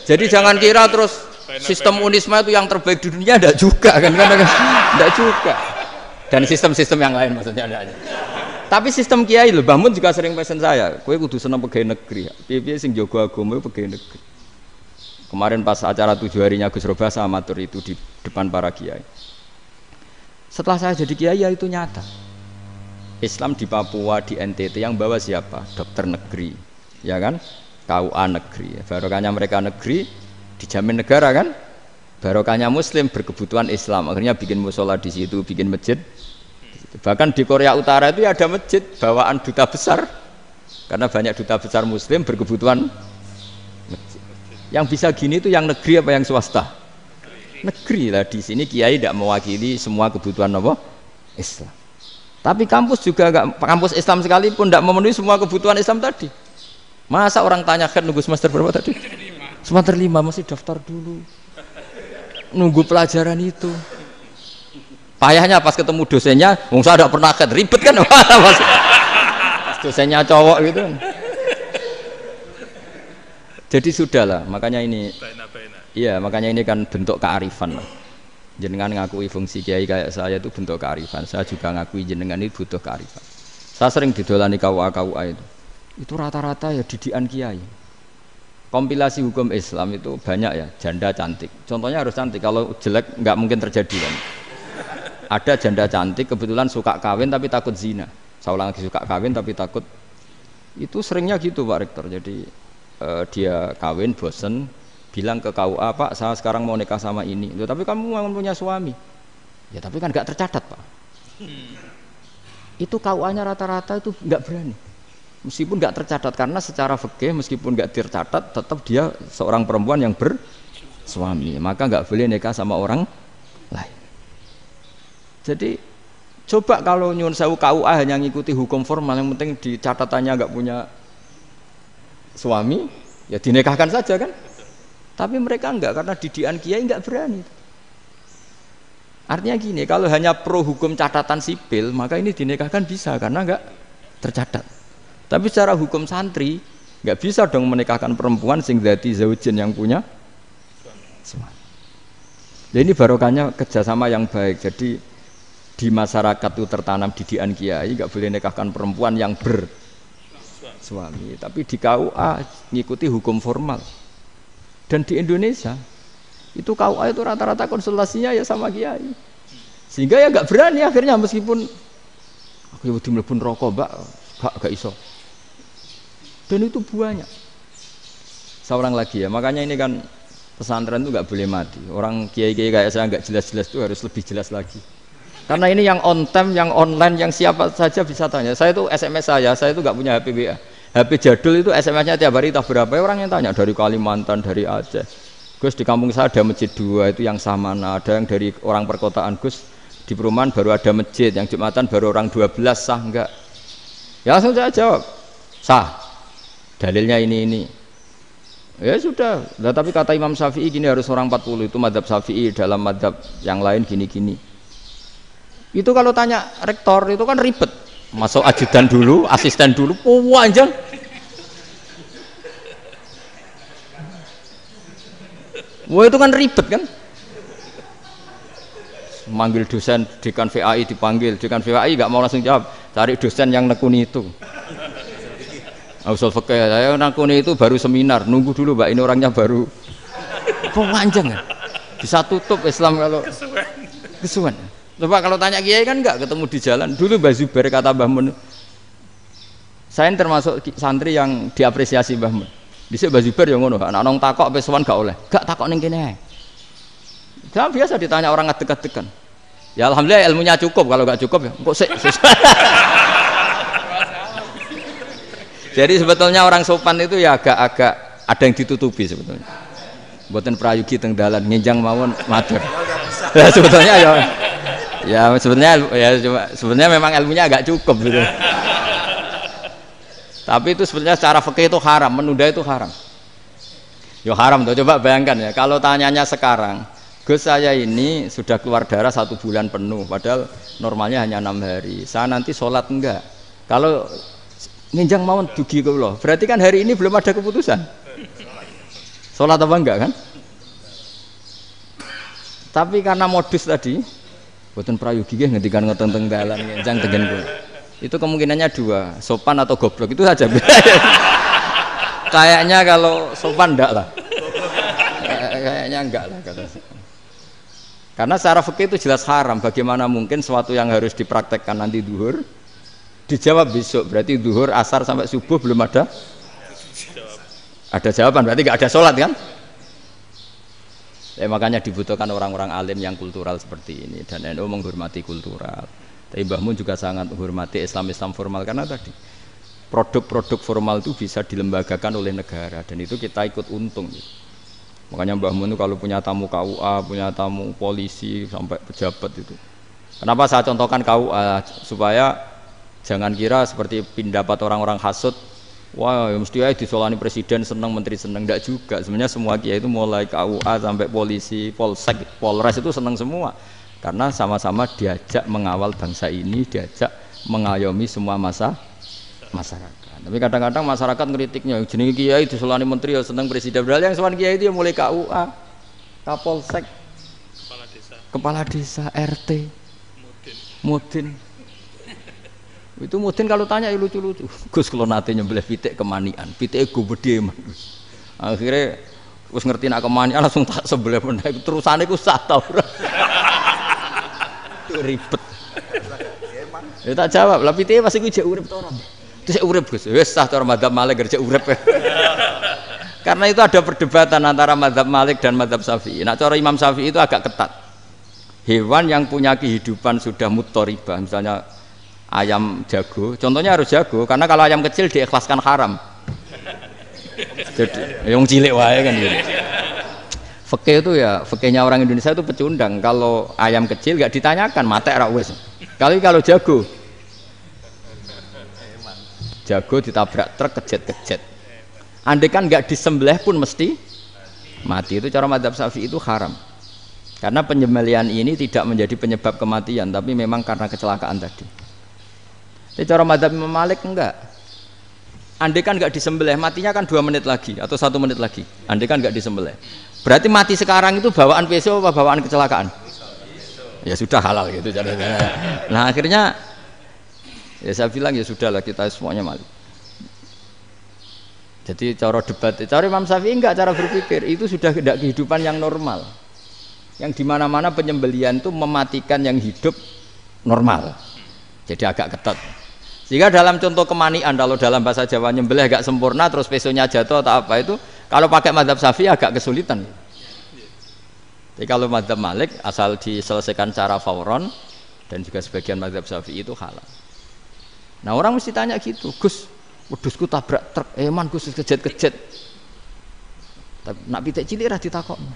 Jadi jangan kira terus sistem Unisma itu yang terbaik di dunia, enggak juga kan enggak juga. Dan sistem-sistem yang lain maksudnya ada aja. Tapi sistem kiai lho, Mbah Mun juga sering pesen saya, kowe kudu seneng pegawai negeri. Piye-piye sing jaga agama pegawai negeri. Kemarin pas acara 7 harinya Gus Robah sama matur itu di depan para kiai. Setelah saya jadi kiai ya itu nyata. Islam di Papua, di NTT yang bawa siapa? Dokter negeri, ya kan? KUA negeri. Barokahnya mereka negeri dijamin negara kan? Barokahnya Muslim berkebutuhan Islam. Akhirnya bikin musola di situ, bikin masjid. Bahkan di Korea Utara itu ya ada masjid bawaan duta besar. Karena banyak duta besar Muslim berkebutuhan masjid. Yang bisa gini itu yang negeri apa yang swasta? Negeri lah. Di sini kiai tidak mewakili semua kebutuhan apa? Islam. Tapi kampus juga enggak, kampus Islam sekalipun tidak memenuhi semua kebutuhan Islam tadi. Masa orang tanya kan nunggu semester berapa tadi? Semester 5 masih daftar dulu. Nunggu pelajaran itu. Payahnya pas ketemu dosennya, saya tidak pernah ribet kan? Pas dosennya cowok gitu. Jadi sudahlah, makanya ini. Iya, makanya ini kan bentuk kearifan lah. Jenengan ngakui fungsi kiai kayak saya itu bentuk kearifan. Saya juga ngakui jenengan itu butuh kearifan. Saya sering didolani KUA itu. Itu rata-rata ya didikan kiai. Kompilasi hukum Islam itu banyak ya, janda cantik. Contohnya harus cantik, kalau jelek nggak mungkin terjadi kan. Ada janda cantik kebetulan suka kawin tapi takut zina. Saya ulang lagi, suka kawin tapi takut. Itu seringnya gitu Pak Rektor. Jadi dia kawin bosen, bilang ke KUA, Pak saya sekarang mau nikah sama ini. Loh, tapi kamu mau punya suami. Ya tapi kan nggak tercatat Pak. Itu KUA-nya rata-rata itu nggak berani. Meskipun nggak tercatat, karena secara fikih meskipun nggak tercatat tetap dia seorang perempuan yang bersuami, maka nggak boleh nikah sama orang lain. Jadi coba kalau nyun sewu KUA hanya ngikuti hukum formal, yang penting di catatannya nggak punya suami, ya dinikahkan saja kan. Tapi mereka enggak, karena didikan kiai nggak berani. Artinya gini, kalau hanya pro hukum catatan sipil, maka ini dinikahkan bisa karena nggak tercatat. Tapi secara hukum santri nggak bisa dong menikahkan perempuan sing dadi zaujin yang punya suami. Jadi barokahnya kerjasama yang baik. Jadi di masyarakat itu tertanam didikan kiai, nggak boleh nikahkan perempuan yang bersuami. Tapi di KUA ngikuti hukum formal. Dan di Indonesia itu KUA itu rata-rata konsultasinya ya sama kiai. Sehingga ya nggak berani akhirnya, meskipun aku wedi mlebu rokok mbak, gak iso. Dan itu banyak. Seorang lagi ya, makanya ini kan pesantren itu nggak boleh mati. Orang kiai-kiai kayak saya nggak jelas-jelas itu harus lebih jelas lagi. Karena ini yang on time, yang online, yang siapa saja bisa tanya. Saya itu SMS saya itu nggak punya HP WA. HP jadul itu SMS-nya tiap hari tak berapa, orang yang tanya dari Kalimantan, dari Aceh. Gus di kampung saya ada masjid 2 itu yang Samana, ada yang dari orang perkotaan. Gus di perumahan baru ada masjid, yang Jumatan baru orang 12, sah enggak? Ya langsung saya jawab, sah. Dalilnya ini. Ya sudah. Nah, tapi kata Imam Syafi'i gini harus orang 40, itu madzhab Syafi'i, dalam madzhab yang lain gini-gini. Itu kalau tanya rektor itu kan ribet. Masuk ajudan dulu, asisten dulu, panjang. Wah itu kan ribet kan? Manggil dosen, dekan VAI dipanggil, dekan VAI nggak mau langsung jawab, cari dosen yang nekuni itu. Usul fikih, saya nekuni itu baru seminar, nunggu dulu mbak, ini orangnya baru. Panjang kan? Bisa tutup Islam kalau kesuwen. Coba kalau tanya kiai kan nggak ketemu di jalan. Dulu Mbah Zubair kata Mbah Mun, saya termasuk santri yang diapresiasi Mbah Mun. Dhisik Mbah Zubair yang ngono, anak nong takok pesuan gak oleh. Gak takok ning kene. Jangan biasa ditanya orang ngadeg-adegan. Ya alhamdulillah ilmunya cukup, kalau gak cukup ya kok sik. Jadi sebetulnya orang sopan itu ya agak-agak ada yang ditutupi sebetulnya. Mboten prayogi teng dalan nginjang mawon matur. Ya sebetulnya ya sebenarnya memang ilmunya agak cukup gitu. Tapi itu sebenarnya secara fikih itu haram, menunda itu haram. Ya haram tuh, coba bayangkan ya, kalau tanyanya sekarang, Gus saya ini sudah keluar darah 1 bulan penuh, padahal normalnya hanya 6 hari. Saya nanti sholat enggak? Kalau nginjang mawon dugi kula, berarti kan hari ini belum ada keputusan. Sholat apa enggak kan? Tapi karena modus tadi, boten prayogi nggih ngendikan ngoten teng dalan nginjang tengen kula. Itu kemungkinannya 2, sopan atau goblok, itu saja. Kayaknya kalau sopan enggak lah. Kayaknya enggak lah kata. Karena secara fikih itu jelas haram. Bagaimana mungkin sesuatu yang harus dipraktekkan nanti duhur dijawab besok, berarti duhur, asar sampai subuh belum ada jawaban, berarti enggak ada sholat kan? Ya, makanya dibutuhkan orang-orang alim yang kultural seperti ini, dan NU menghormati kultural. Tapi Mbah Mun juga sangat menghormati Islam formal, karena tadi produk-produk formal itu bisa dilembagakan oleh negara, dan itu kita ikut untung. Makanya Mbah Mun itu kalau punya tamu KUA, punya tamu polisi sampai pejabat itu. Kenapa saya contohkan KUA? Supaya jangan kira seperti pendapat orang-orang hasud, Wah, ya mesti aja disolani presiden seneng, menteri seneng, enggak juga. Sebenarnya semua kiai itu mulai KUA sampai polisi, polsek, polres itu seneng semua. Karena sama-sama diajak mengawal bangsa ini, diajak mengayomi semua masyarakat. Tapi kadang-kadang masyarakat ngeritiknya, jenenge kiai disolani menteri ya seneng presiden. Padahal yang sowan kiai itu ya mulai KUA, Kapolsek, kepala desa, RT, Mudin. Itu Mudin kalau tanya ya lucu-lucu. Gus kalau nate nyembelih pitik kemanian, pitike gede man. Akhirnya wis ngerti nak kemanian langsung tak sebelah meneh. Terusane ku sah ta ora. Ribet. Ya tak jawab, lah pitike pas iku jek urip ta ora? Terus urip Gus. Wis sah cara mazhab Malik kerja urip. Karena itu ada perdebatan antara mazhab Malik dan mazhab Syafi'i. Nah, cara Imam Syafi'i itu agak ketat. Hewan yang punya kehidupan sudah mutharibah, misalnya ayam jago, contohnya harus jago, karena kalau ayam kecil diikhlaskan haram. Jadi yang cilik wae kan gitu. Fikih itu ya, fikihnya orang Indonesia itu pecundang. Kalau ayam kecil nggak ditanyakan, mate ra wis. Kalau jago ditabrak truk kejet. Andai kan nggak disembelih pun mesti mati. Itu cara mazhab Syafi'i itu haram. Karena penyembelihan ini tidak menjadi penyebab kematian, tapi memang karena kecelakaan tadi. Tapi cara mazhab Imam Malik enggak. Andai kan nggak disembelih, matinya kan 2 menit lagi atau 1 menit lagi. Andai kan nggak disembelih. Berarti mati sekarang itu bawaan peso apa bawaan kecelakaan? Ya sudah halal gitu caranya. Nah akhirnya ya saya bilang ya sudahlah kita semuanya Malik. Jadi cara debat, cara Imam Syafi'i enggak, cara berpikir itu sudah tidak kehidupan yang normal. Yang dimana-mana penyembelihan itu mematikan yang hidup normal. Jadi agak ketat. Jika dalam contoh kemanian, kalau dalam bahasa Jawa nyembelih agak sempurna terus pesonya jatuh atau apa itu, kalau pakai mazhab Syafi'i agak kesulitan. Jadi kalau mazhab Malik asal diselesaikan secara fauron dan juga sebagian mazhab Syafi'i itu halal. Nah orang mesti tanya gitu, Gus, wedhusku tabrak truk, eman Gus kejet. Tapi nak pitik cilik ra ditakokno.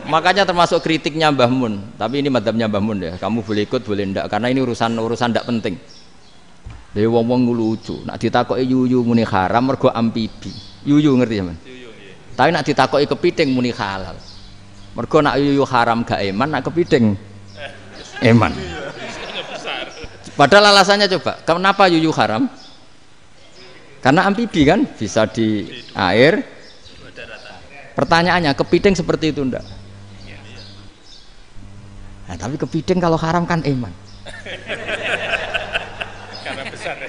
Makanya termasuk kritiknya Mbah Mun, tapi ini madzhabnya Mbah Mun ya. Kamu boleh ikut boleh ndak karena ini urusan ndak penting. Dewe wong-wong lucu, nak ditakoki yuyu muni haram mergo amfibi. Yuyu ngerti ya, Man? Yuyu nggih. Tapi nak ditakoki kepiting muni halal. Mergo nak yuyu haram gak eman, nak kepiting eman. Padahal alasannya coba, kenapa yuyu haram? Karena amfibi kan, bisa di air. Pertanyaannya, kepiting seperti itu ndak? Nah, tapi kepiting kalau haram kan eman.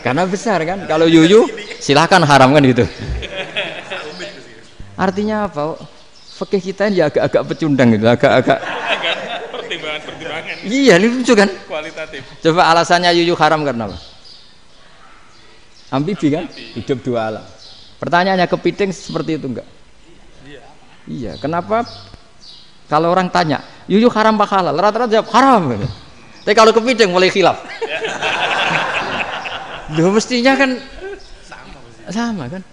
Karena besar kan. Kalau yuyu silahkan haram kan gitu. Artinya apa? Fikih kita ya agak-agak pecundang gitu, agak-agak pertimbangan. Iya, ini lucu kan? Kualitatif. Coba alasannya yuyu haram karena apa? Amfibi kan? Hidup 2 alam. Pertanyaannya kepiting seperti itu enggak? Iya, kenapa kalau orang tanya, yuyu haram apa halal? Rata-rata jawab haram. Tapi kalau kepiting mulai khilaf. Loh mestinya kan sama kan?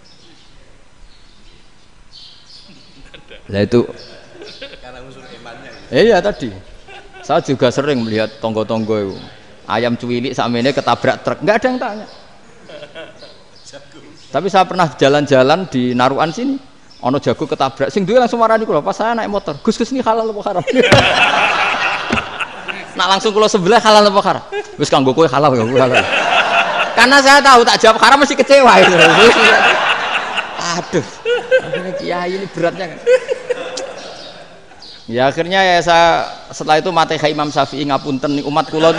Lah itu karena unsur imannya. Iya tadi. Saya juga sering melihat tonggo-tonggo itu. Ayam cuwilik sakmene ketabrak truk, enggak ada yang tanya. Tapi saya pernah jalan-jalan di Narukan sini. Ono jago ketabrak, sing duwe langsung marani kula pas saya naik motor. Gus ini halal apa haram? Nak langsung kula sebelah halal apa haram? Wis kanggo kowe halal ya halal. Karena saya tahu tak jawab haram mesti kecewa itu. Aduh. Akhirnya kiai ini beratnya kan. Ya akhirnya ya saya setelah itu Fatihah Imam Syafi'i ngapunten nih umat kula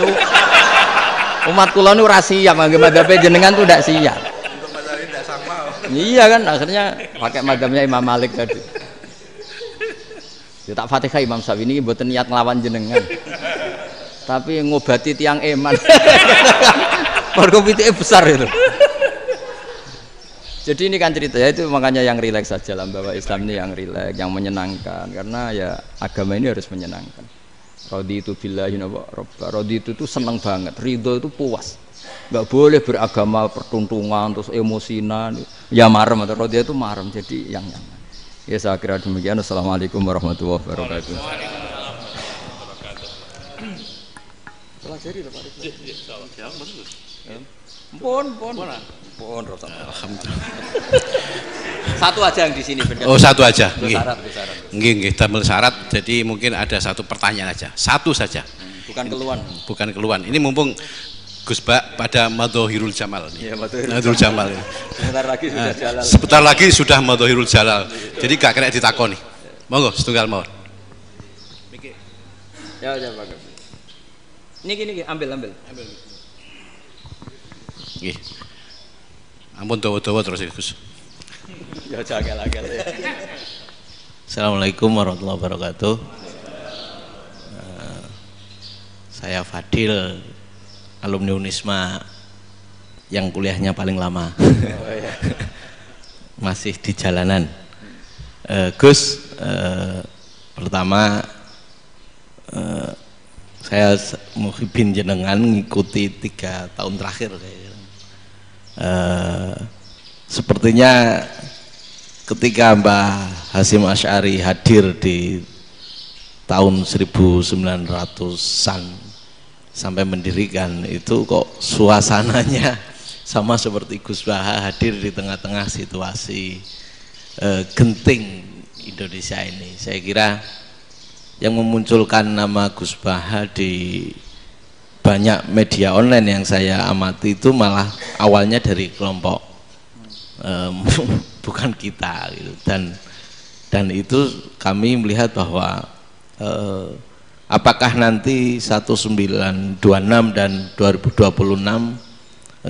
nu rahasia mangke madhabe jenengan tuh ndak siap. Iya kan akhirnya pakai madhabnya Imam Malik tadi. Ya tak Fatihah Imam Syafi'i ini mboten niat nglawan jenengan. Tapi ngobati tiang eman. Mergo pitike besar itu. Jadi ini kan ceritanya itu makanya yang rileks saja lah bahwa Islam ini yang rileks, yang menyenangkan karena ya agama ini harus menyenangkan. Raditu billahi robba. Raditu itu senang banget, ridho itu puas. Enggak boleh beragama pertuntungan terus emosinan. Ya marem atau raditu itu marem jadi yang nyaman. Ya saya kira demikian. Assalamualaikum warahmatullahi wabarakatuh. Pelajari lho Pak. Ya, betul. Pun. Alhamdulillah. Satu aja yang di sini benar. Oh, satu aja. Nggih. Syarat. Nggih, damel syarat. Jadi mungkin ada satu pertanyaan aja. Satu saja. Bukan keluhan. Ini mumpung Gus Bak pada Madhohirul Jamal nih. Iya, Madhohirul Jamal. Sebentar lagi sudah jalan. Sebentar lagi sudah Madhohirul Jalal. Jadi gak kena ditakoni. Monggo setunggal mawon. Ya, Pak. Niki ambil. Nggih. Ampun dawa-dawa terus Gus. Ya agak-agak ya. Assalamualaikum warahmatullahi wabarakatuh. Saya Fadil, alumni Unisma yang kuliahnya paling lama. Masih di jalanan. Gus, pertama saya muhibin jenengan ngikuti 3 tahun terakhir sepertinya ketika Mbah Hasyim Asy'ari hadir di tahun 1900-an sampai mendirikan itu kok suasananya sama seperti Gus Baha hadir di tengah-tengah situasi genting Indonesia ini. Saya kira yang memunculkan nama Gus Baha di banyak media online yang saya amati itu malah awalnya dari kelompok bukan kita gitu. Dan itu kami melihat bahwa apakah nanti 1926 dan 2026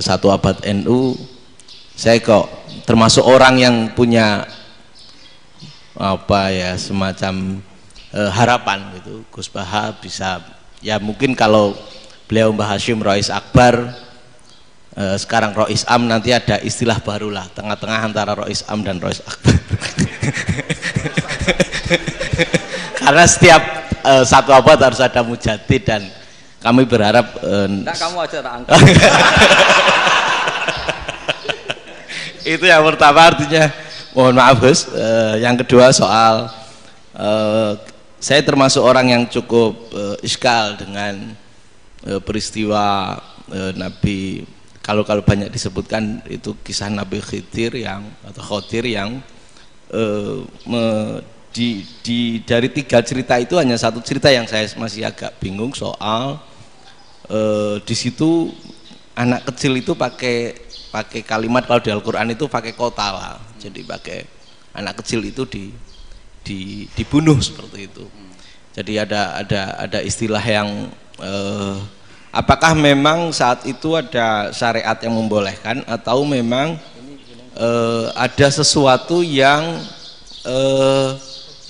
satu abad NU, saya kok termasuk orang yang punya apa ya semacam harapan gitu Gus Baha bisa, ya mungkin kalau beliau Mbah Hasyim Rois Akbar, sekarang Rois Am, nanti ada istilah baru lah tengah-tengah antara Rois Am dan Rois Akbar. Karena setiap satu abad harus ada mujadid dan kami berharap enggak, kamu aja tak angkat. Itu yang pertama, artinya mohon maaf Gus. Yang kedua soal saya termasuk orang yang cukup iskal dengan peristiwa Nabi, kalau banyak disebutkan itu kisah Nabi Khidir yang dari 3 cerita itu hanya satu cerita yang saya masih agak bingung soal di situ anak kecil itu pakai kalimat, kalau di Al-Quran itu pakai kota lah, jadi pakai anak kecil itu dibunuh seperti itu. Jadi ada istilah yang apakah memang saat itu ada syariat yang membolehkan atau memang ada sesuatu yang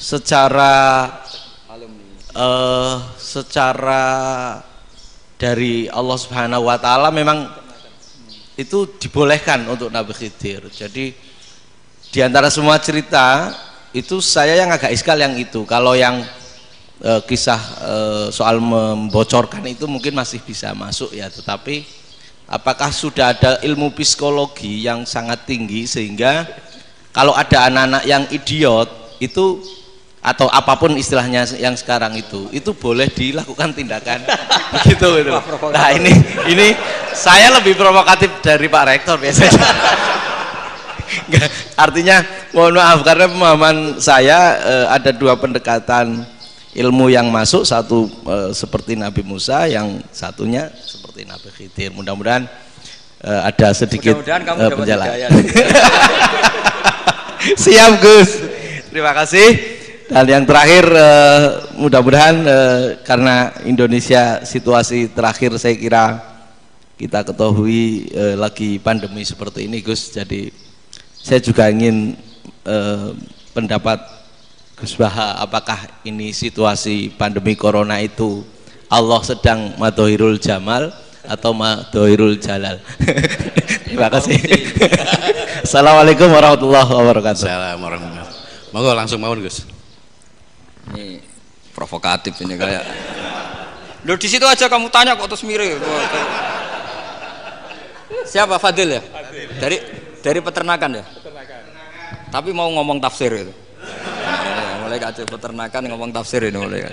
secara dari Allah Subhanahu wa taala memang itu dibolehkan untuk Nabi Khidir. Jadi di antara semua cerita itu saya yang agak iskal yang itu. Kalau yang kisah soal membocorkan itu mungkin masih bisa masuk ya, tetapi apakah sudah ada ilmu psikologi yang sangat tinggi sehingga kalau ada anak-anak yang idiot itu atau apapun istilahnya yang sekarang itu boleh dilakukan tindakan begitu itu. Nah ini saya lebih provokatif dari Pak Rektor biasanya. Artinya mohon maaf karena pemahaman saya ada 2 pendekatan ilmu yang masuk, satu seperti Nabi Musa, yang satunya seperti Nabi Khidir. Mudah-mudahan ada sedikit penjelasan. Siap Gus, terima kasih. Dan yang terakhir mudah-mudahan karena Indonesia situasi terakhir saya kira kita ketahui lagi pandemi seperti ini Gus, jadi saya juga ingin pendapat Gus Baha, apakah ini situasi pandemi corona itu Allah sedang Madhohirul Jamal atau Madhohirul Jalal? Terima kasih. Assalamualaikum warahmatullahi wabarakatuh. Assalamualaikum warahmatullahi wabarakatuh. Monggo langsung mawon Gus. Ini provokatif ini kayak. Loh di situ aja kamu tanya kok terus mirip. Siapa Fadil ya? Fadil. Dari peternakan ya? Peternakan. Tapi mau ngomong tafsir itu. Mulai kacau peternakan ngomong tafsir ini mulai kan.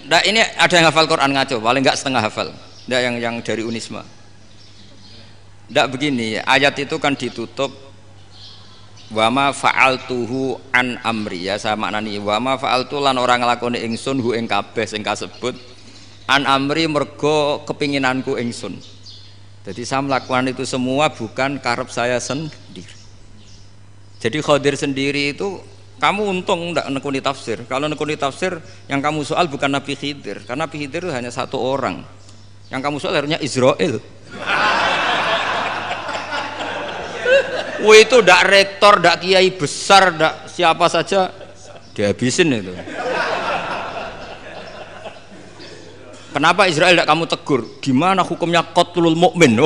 Ndak, ini ada yang hafal Quran ngaco, paling enggak setengah hafal. Ndak yang dari Unisma. Ndak begini, ayat itu kan ditutup wa ma fa'altuhu an amri, ya saya maknani wa ma fa'altu lan orang nglakoni ingsun hu ing kabeh sing kasebut an amri mergo kepinginanku ingsun. Jadi saya melakukan itu semua bukan karep saya sendiri. Jadi Khadir sendiri itu kamu untung tidak nekuni tafsir. Kalau nekuni tafsir yang kamu soal bukan Nabi Khidir, karena Nabi Khidir itu hanya satu orang. Yang kamu soal harusnya Israel. Wah itu tidak rektor, tidak kiai besar, tidak siapa saja dihabisin itu. Kenapa Israel tidak kamu tegur? Gimana hukumnya qatlul mukmin?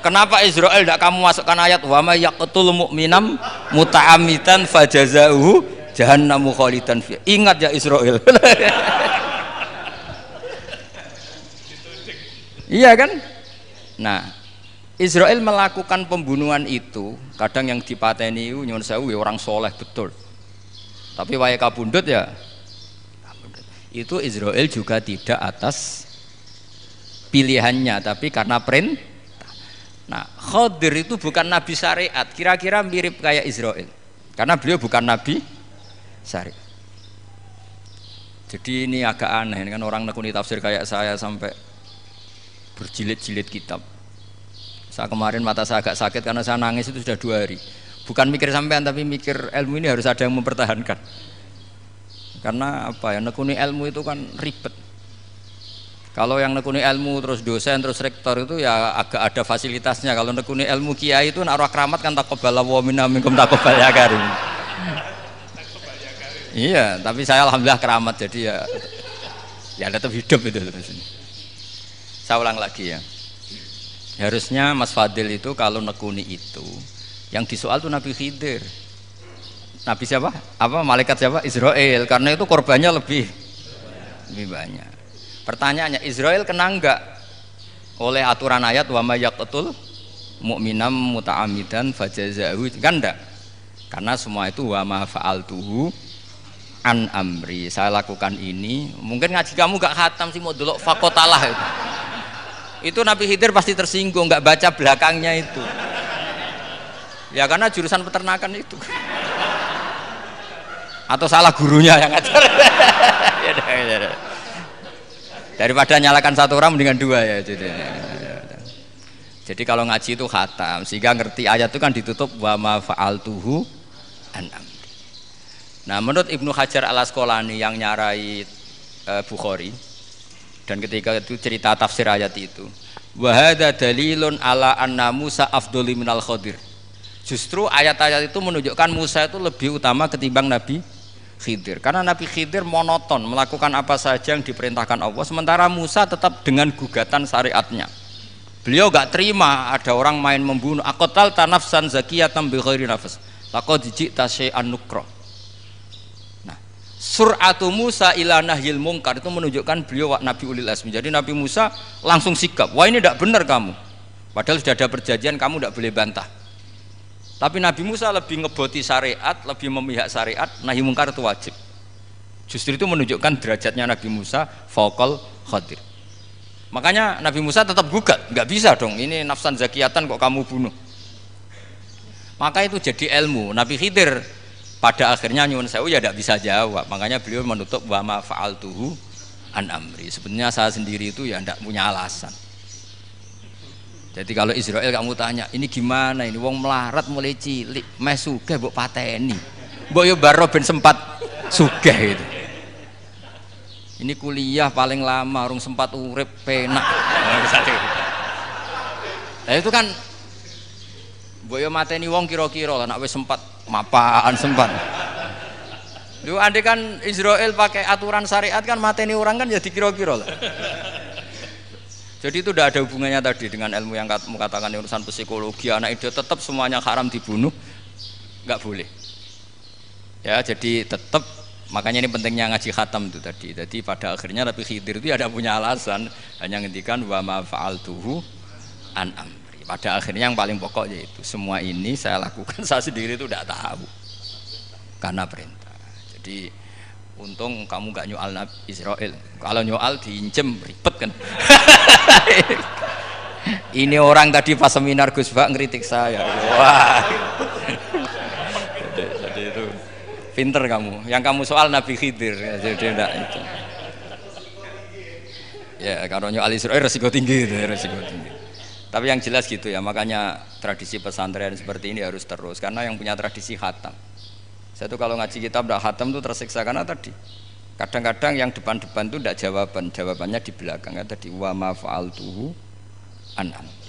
Kenapa Israel tidak kamu masukkan ayat wa may yaqtul mu'minam muta'ammidan fajazauhu jahannamu khalidan fiha. Ingat ya Israel. Iya kan? Nah, Israel melakukan pembunuhan itu, kadang yang dipateni nyuwun sewu orang soleh betul. Tapi wae kabundut ya. Itu Israel juga tidak atas pilihannya, tapi karena perintah. Nah, Khadir itu bukan nabi syariat, kira-kira mirip kayak Israel, karena beliau bukan nabi syariat. Jadi ini agak aneh, ini kan orang nekuni tafsir kayak saya sampai berjilid-jilid kitab. Saya kemarin mata saya agak sakit karena saya nangis itu sudah 2 hari. Bukan mikir sampean, tapi mikir ilmu ini harus ada yang mempertahankan. Karena apa ya, nekuni ilmu itu kan ribet. Kalau yang nekuni ilmu terus dosen terus rektor itu ya agak ada fasilitasnya. Kalau nekuni ilmu kiai itu nak roh keramat kan taqabbala wa minna minkum taqabbal ya karim. Iya, tapi saya alhamdulillah keramat, jadi ya tetap hidup itu terus. Saya ulang lagi ya. Harusnya Mas Fadil itu kalau nekuni itu yang disoal tuh Nabi Khidir. Nabi siapa? Apa malaikat siapa? Israel. Karena itu korbannya lebih banyak. Pertanyaannya, Israel kena enggak oleh aturan ayat wa may yaqtul mu'minam muta'ammidan fajazaahu? Kan enggak. Karena semua itu wa ma fa'altuhu an amri. Saya lakukan ini. Mungkin ngaji kamu enggak khatam sih, mau delok fakotalah itu. Itu Nabi Khidir pasti tersinggung, enggak baca belakangnya itu. Ya karena jurusan peternakan itu. Atau salah gurunya yang ngajar. Ya. Daripada nyalakan satu orang mendingan 2 ya. Jadi kalau ngaji itu khatam, sehingga ngerti ayat itu kan ditutup wa ma fa'altuhu an amri. Nah, menurut Ibnu Hajar Al-Asqalani yang nyarai Bukhari, dan ketika itu cerita tafsir ayat itu, wa hadza dalilun ala anna Musa afdhali minal Khadir. Justru ayat-ayat itu menunjukkan Musa itu lebih utama ketimbang Nabi Khidir, karena Nabi Khidir monoton melakukan apa saja yang diperintahkan Allah, sementara Musa tetap dengan gugatan syariatnya. Beliau gak terima ada orang main membunuh. Aqtal tanafsan zakiyatan bi ghairi nafs laqad ji'ta syai'an nukra. Nah, sur'atu Musa ila nahyil munkar itu menunjukkan beliau Nabi ulil azmi. Jadi Nabi Musa langsung sikap, wah ini tidak benar kamu, padahal sudah ada perjanjian, kamu tidak boleh bantah. Tapi Nabi Musa lebih ngeboti syariat, lebih memihak syariat, nahi mungkar itu wajib. Justru itu menunjukkan derajatnya Nabi Musa fauqal Khadir. Makanya Nabi Musa tetap gugat, nggak bisa dong, ini nafsan zakiyatan kok kamu bunuh. Maka itu jadi ilmu. Nabi Khidir pada akhirnya nyuwun sewu ya tidak bisa jawab. Makanya beliau menutup wa ma fa'altuhu an amri. Sebenarnya saya sendiri itu ya tidak punya alasan. Jadi kalau Israel kamu tanya, ini gimana ini wong melarat mulai cilik, meh sugih mbok pateni. Mbok yo baro ben sempat sugih itu. Ini kuliah paling lama urung sempat urip penak. Nah itu kan mbok yo mateni wong kira-kira lah nek wis sempat mapan sempat. Lho andai kan Israel pakai aturan syariat kan mateni orang kan jadi kira-kira lah. Jadi itu tidak ada hubungannya tadi dengan ilmu yang kamu katakan urusan psikologi, anak itu tetap semuanya haram dibunuh, nggak boleh. Ya jadi tetap, makanya ini pentingnya ngaji khatam itu tadi. Jadi pada akhirnya Nabi Khidir itu ada punya alasan, hanya ngendikan wa ma fa'altuhu an amri. Pada akhirnya yang paling pokok yaitu semua ini saya lakukan, saya sendiri itu tidak tahu karena perintah. Jadi Untung kamu gak nyoal Nabi Israel. Kalau nyoal diinjem ribet kan. Ini orang tadi pas seminar Gus Bak ngeritik saya. Wah. Jadi itu pinter kamu. Yang kamu soal Nabi Khidir. Jadi enggak itu. Ya kalau nyoal Israel resiko tinggi itu, resiko tinggi. Tapi yang jelas gitu ya, makanya tradisi pesantren seperti ini harus terus karena yang punya tradisi khatam. Saya tuh kalau ngaji kitab tidak khatam tuh tersiksa karena tadi kadang-kadang yang depan-depan tuh tidak jawabannya di belakang kan tadi wa ma fa'altuhu an amri.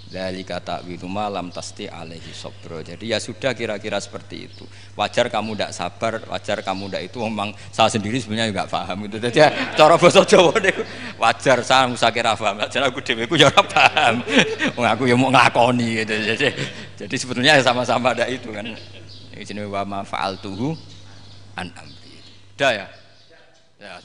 Dzalika ta'wilu ma lam tasti alaihi sabra. Jadi ya sudah kira-kira seperti itu. Wajar kamu tidak sabar, wajar kamu tidak itu memang saya sendiri sebenarnya juga paham gitu. Jadi ya, cara basa Jawa niku wajar saya kira paham. Jadi aku dhewe ku ya ora paham. Wong aku ya mau nglakoni gitu. Jadi sebetulnya sama-sama ada itu kan. Ini jenis wa ma fa'altuhu an amri. Dah ya. Ya.